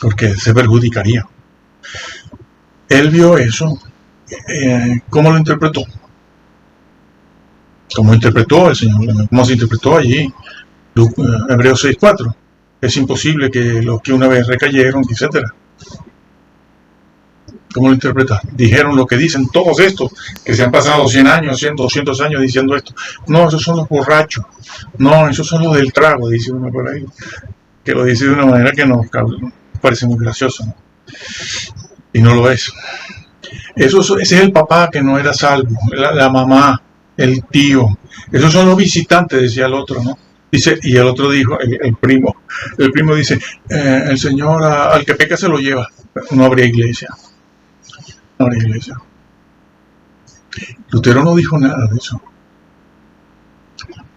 porque se perjudicaría. Él vio eso. ¿Cómo lo interpretó? ¿Cómo interpretó el Señor? ¿Cómo se interpretó allí? Hebreos 6, 4. Es imposible que los que una vez recayeron, etcétera. ¿Cómo lo interpretan? Dijeron lo que dicen todos estos, que se han pasado 100 años, 100, 200 años diciendo esto. No, esos son los borrachos. No, esos son los del trago, dice uno por ahí. Que lo dice de una manera que nos parece muy gracioso, ¿no? Y no lo es. Ese es el papá que no era salvo, la mamá, el tío. Esos son los visitantes, decía el otro, ¿no? Dice, y el otro dijo, el primo dice, el Señor al que peca se lo lleva. No habría iglesia. No habría iglesia. Lutero no dijo nada de eso.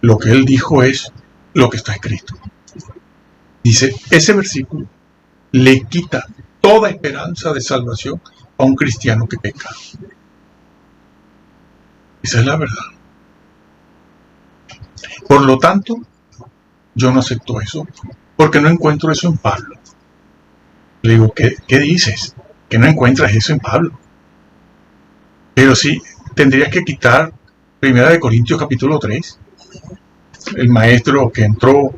Lo que él dijo es lo que está escrito. Dice, ese versículo le quita toda esperanza de salvación a un cristiano que peca. Esa es la verdad. Por lo tanto, yo no acepto eso, porque no encuentro eso en Pablo. Le digo, ¿qué dices? Que no encuentras eso en Pablo. Pero sí, tendrías que quitar 1 Corintios capítulo 3, el maestro que entró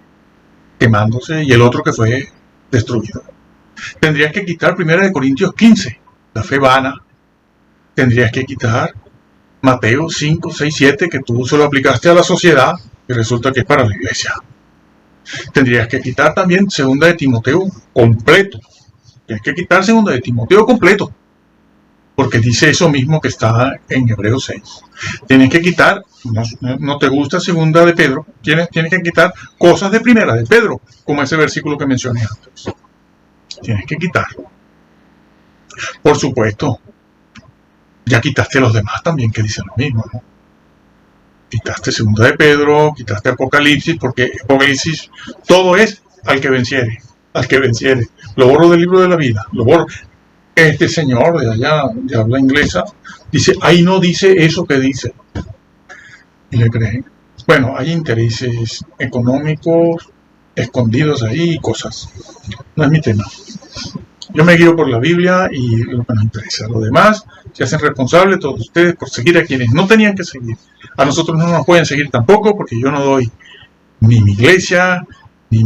quemándose y el otro que fue destruido. Tendrías que quitar 1 Corintios 15, la fe vana. Tendrías que quitar Mateo 5, 6, 7, que tú se lo aplicaste a la sociedad y resulta que es para la iglesia. Tendrías que quitar también 2 de Timoteo completo. Tienes que quitar 2 de Timoteo completo, porque dice eso mismo que está en Hebreos 6. Tienes que quitar, no te gusta 2 de Pedro, tienes que quitar cosas de 1 de Pedro, como ese versículo que mencioné antes. Tienes que quitarlo. Por supuesto, ya quitaste los demás también que dicen lo mismo, ¿no? Quitaste 2 de Pedro, quitaste Apocalipsis, porque Apocalipsis todo es al que venciere, al que venciere. Lo borro del libro de la vida, lo borro. Este señor de allá, de habla inglesa, dice, ahí no dice eso que dice. Y le creen. Bueno, hay intereses económicos escondidos ahí y cosas. No es mi tema. Yo me guío por la Biblia y lo que nos interesa. Lo demás se hacen responsables todos ustedes por seguir a quienes no tenían que seguir. A nosotros no nos pueden seguir tampoco, porque yo no doy ni mi iglesia, ni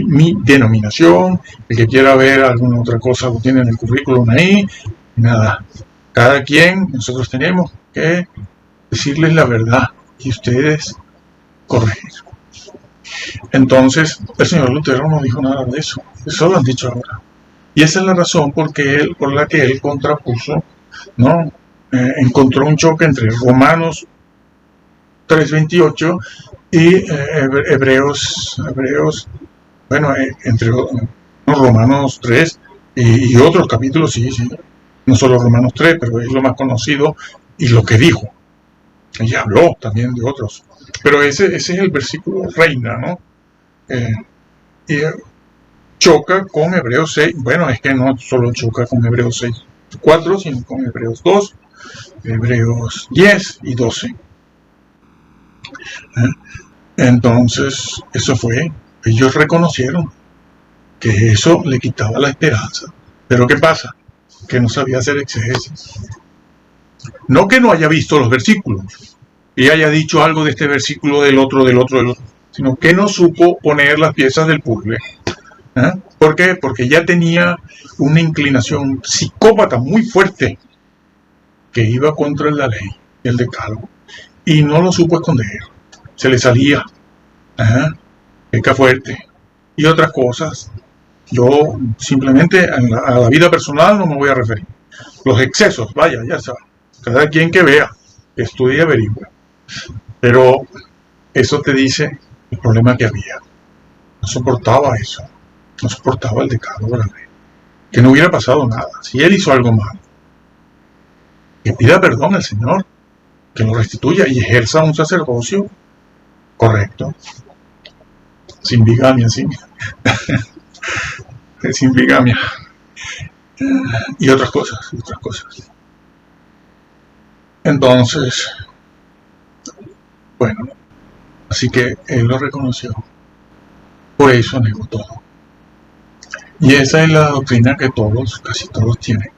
mi denominación. El que quiera ver alguna otra cosa lo tiene en el currículum ahí. Nada. Cada quien, nosotros tenemos que decirles la verdad y ustedes corregir. Entonces, el señor Lutero no dijo nada de eso. Eso lo han dicho ahora. Y esa es la razón por la que él contrapuso, ¿no? Encontró un choque entre Romanos 3:28 y Hebreos, bueno, entre Romanos 3 y otros capítulos, sí, no solo Romanos 3, pero es lo más conocido y lo que dijo. Ella habló también de otros, pero ese es el versículo reina, ¿no? Y choca con Hebreos 6, bueno, es que no solo choca con Hebreos 6, 4, sino con Hebreos 2, Hebreos 10 y 12. Entonces, eso fue, ellos reconocieron que eso le quitaba la esperanza. Pero ¿qué pasa? Que no sabía hacer exégesis. No que no haya visto los versículos y haya dicho algo de este versículo, del otro, sino que no supo poner las piezas del puzzle. ¿Por qué? Porque ya tenía una inclinación psicópata muy fuerte que iba contra la ley, el decálogo, y no lo supo esconder. Se le salía, peca fuerte y otras cosas. Yo simplemente a la vida personal no me voy a referir. Los excesos, vaya, ya sabes, cada quien que vea, estudie y averigüe. Pero eso te dice el problema que había. No soportaba eso. No soportaba el decálogo de la ley. Que no hubiera pasado nada. Si él hizo algo malo, que pida perdón al Señor, que lo restituya y ejerza un sacerdocio correcto, sin bigamia, sin sin bigamia y otras cosas. Entonces, bueno, así que él lo reconoció, por eso negó todo. Y esa es la doctrina que casi todos tienen.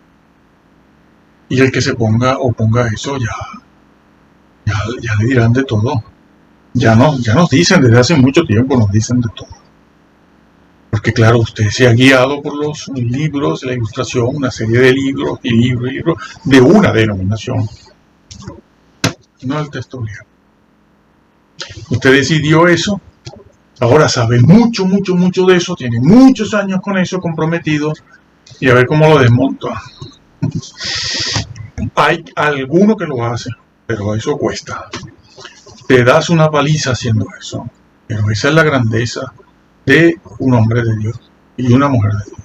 Y el que se oponga a eso, ya le dirán de todo. Ya nos dicen desde hace mucho tiempo, nos dicen de todo. Porque claro, usted se ha guiado por los libros, la ilustración, una serie de libros y libros de una denominación, no el texto griego. Usted decidió eso, ahora sabe mucho de eso, tiene muchos años con eso comprometido, y a ver cómo lo desmonta. Hay alguno que lo hace, pero eso cuesta. Te das una paliza haciendo eso, pero esa es la grandeza de un hombre de Dios y una mujer de Dios.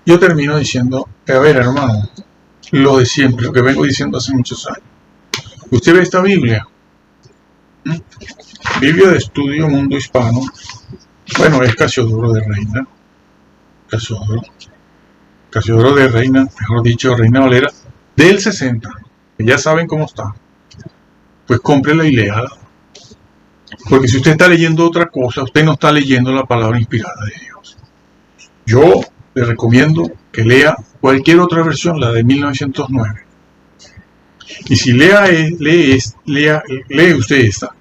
Yo termino diciendo, a ver, hermano, lo de siempre, lo que vengo diciendo hace muchos años. Usted ve esta Biblia, Biblia de Estudio Mundo Hispano, bueno, es Casiodoro de Reina, Casiodoro de Reina, mejor dicho, Reina Valera, del 60, que ya saben cómo está. Pues cómprela y léala. Porque si usted está leyendo otra cosa, usted no está leyendo la palabra inspirada de Dios. Yo le recomiendo que lea cualquier otra versión, la de 1909. Y si lee usted esta,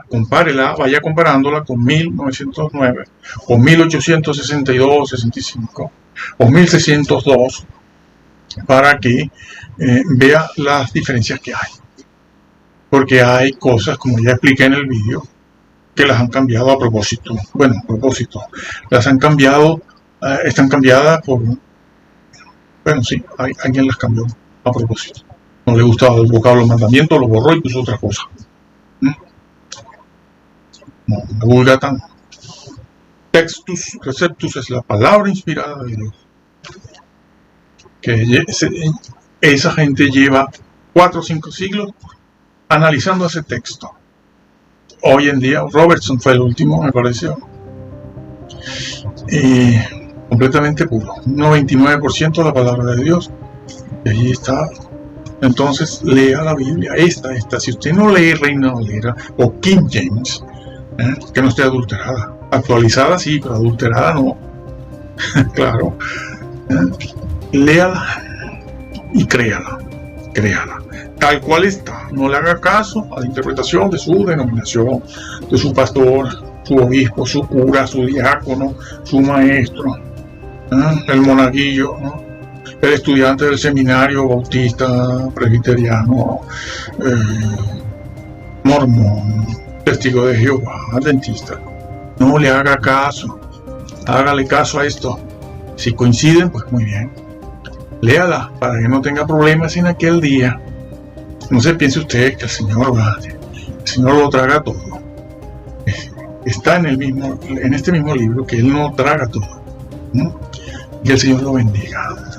compárela, vaya comparándola con 1909, o 1862, 65, o 1602, para que vea las diferencias que hay. Porque hay cosas, como ya expliqué en el vídeo, que las han cambiado a propósito. Bueno, a propósito. Las han cambiado, están cambiadas por... Bueno, sí, alguien las cambió a propósito. No le gustaba el vocablo mandamiento, lo borró y puso otra cosa. No, la Vulgata no. Textus Receptus es la palabra inspirada de Dios. Que esa gente lleva 4 o 5 siglos analizando ese texto. Hoy en día, Robertson fue el último, me pareció, y completamente puro, un 99% de la palabra de Dios, y allí está. Entonces lea la Biblia, esta, si usted no lee Reina Valera o King James, que no esté adulterada, actualizada sí, pero adulterada no, claro, léala y créala, tal cual está. No le haga caso a la interpretación de su denominación, de su pastor, su obispo, su cura, su diácono, su maestro, el monaguillo, el estudiante del seminario bautista, presbiteriano, mormón, testigo de Jehová, adventista. No le haga caso, hágale caso a esto. Si coinciden, pues muy bien. Léala para que no tenga problemas en aquel día. No se piense usted que el Señor lo traga todo. Está en este mismo libro que Él no traga todo. Y el Señor lo bendiga.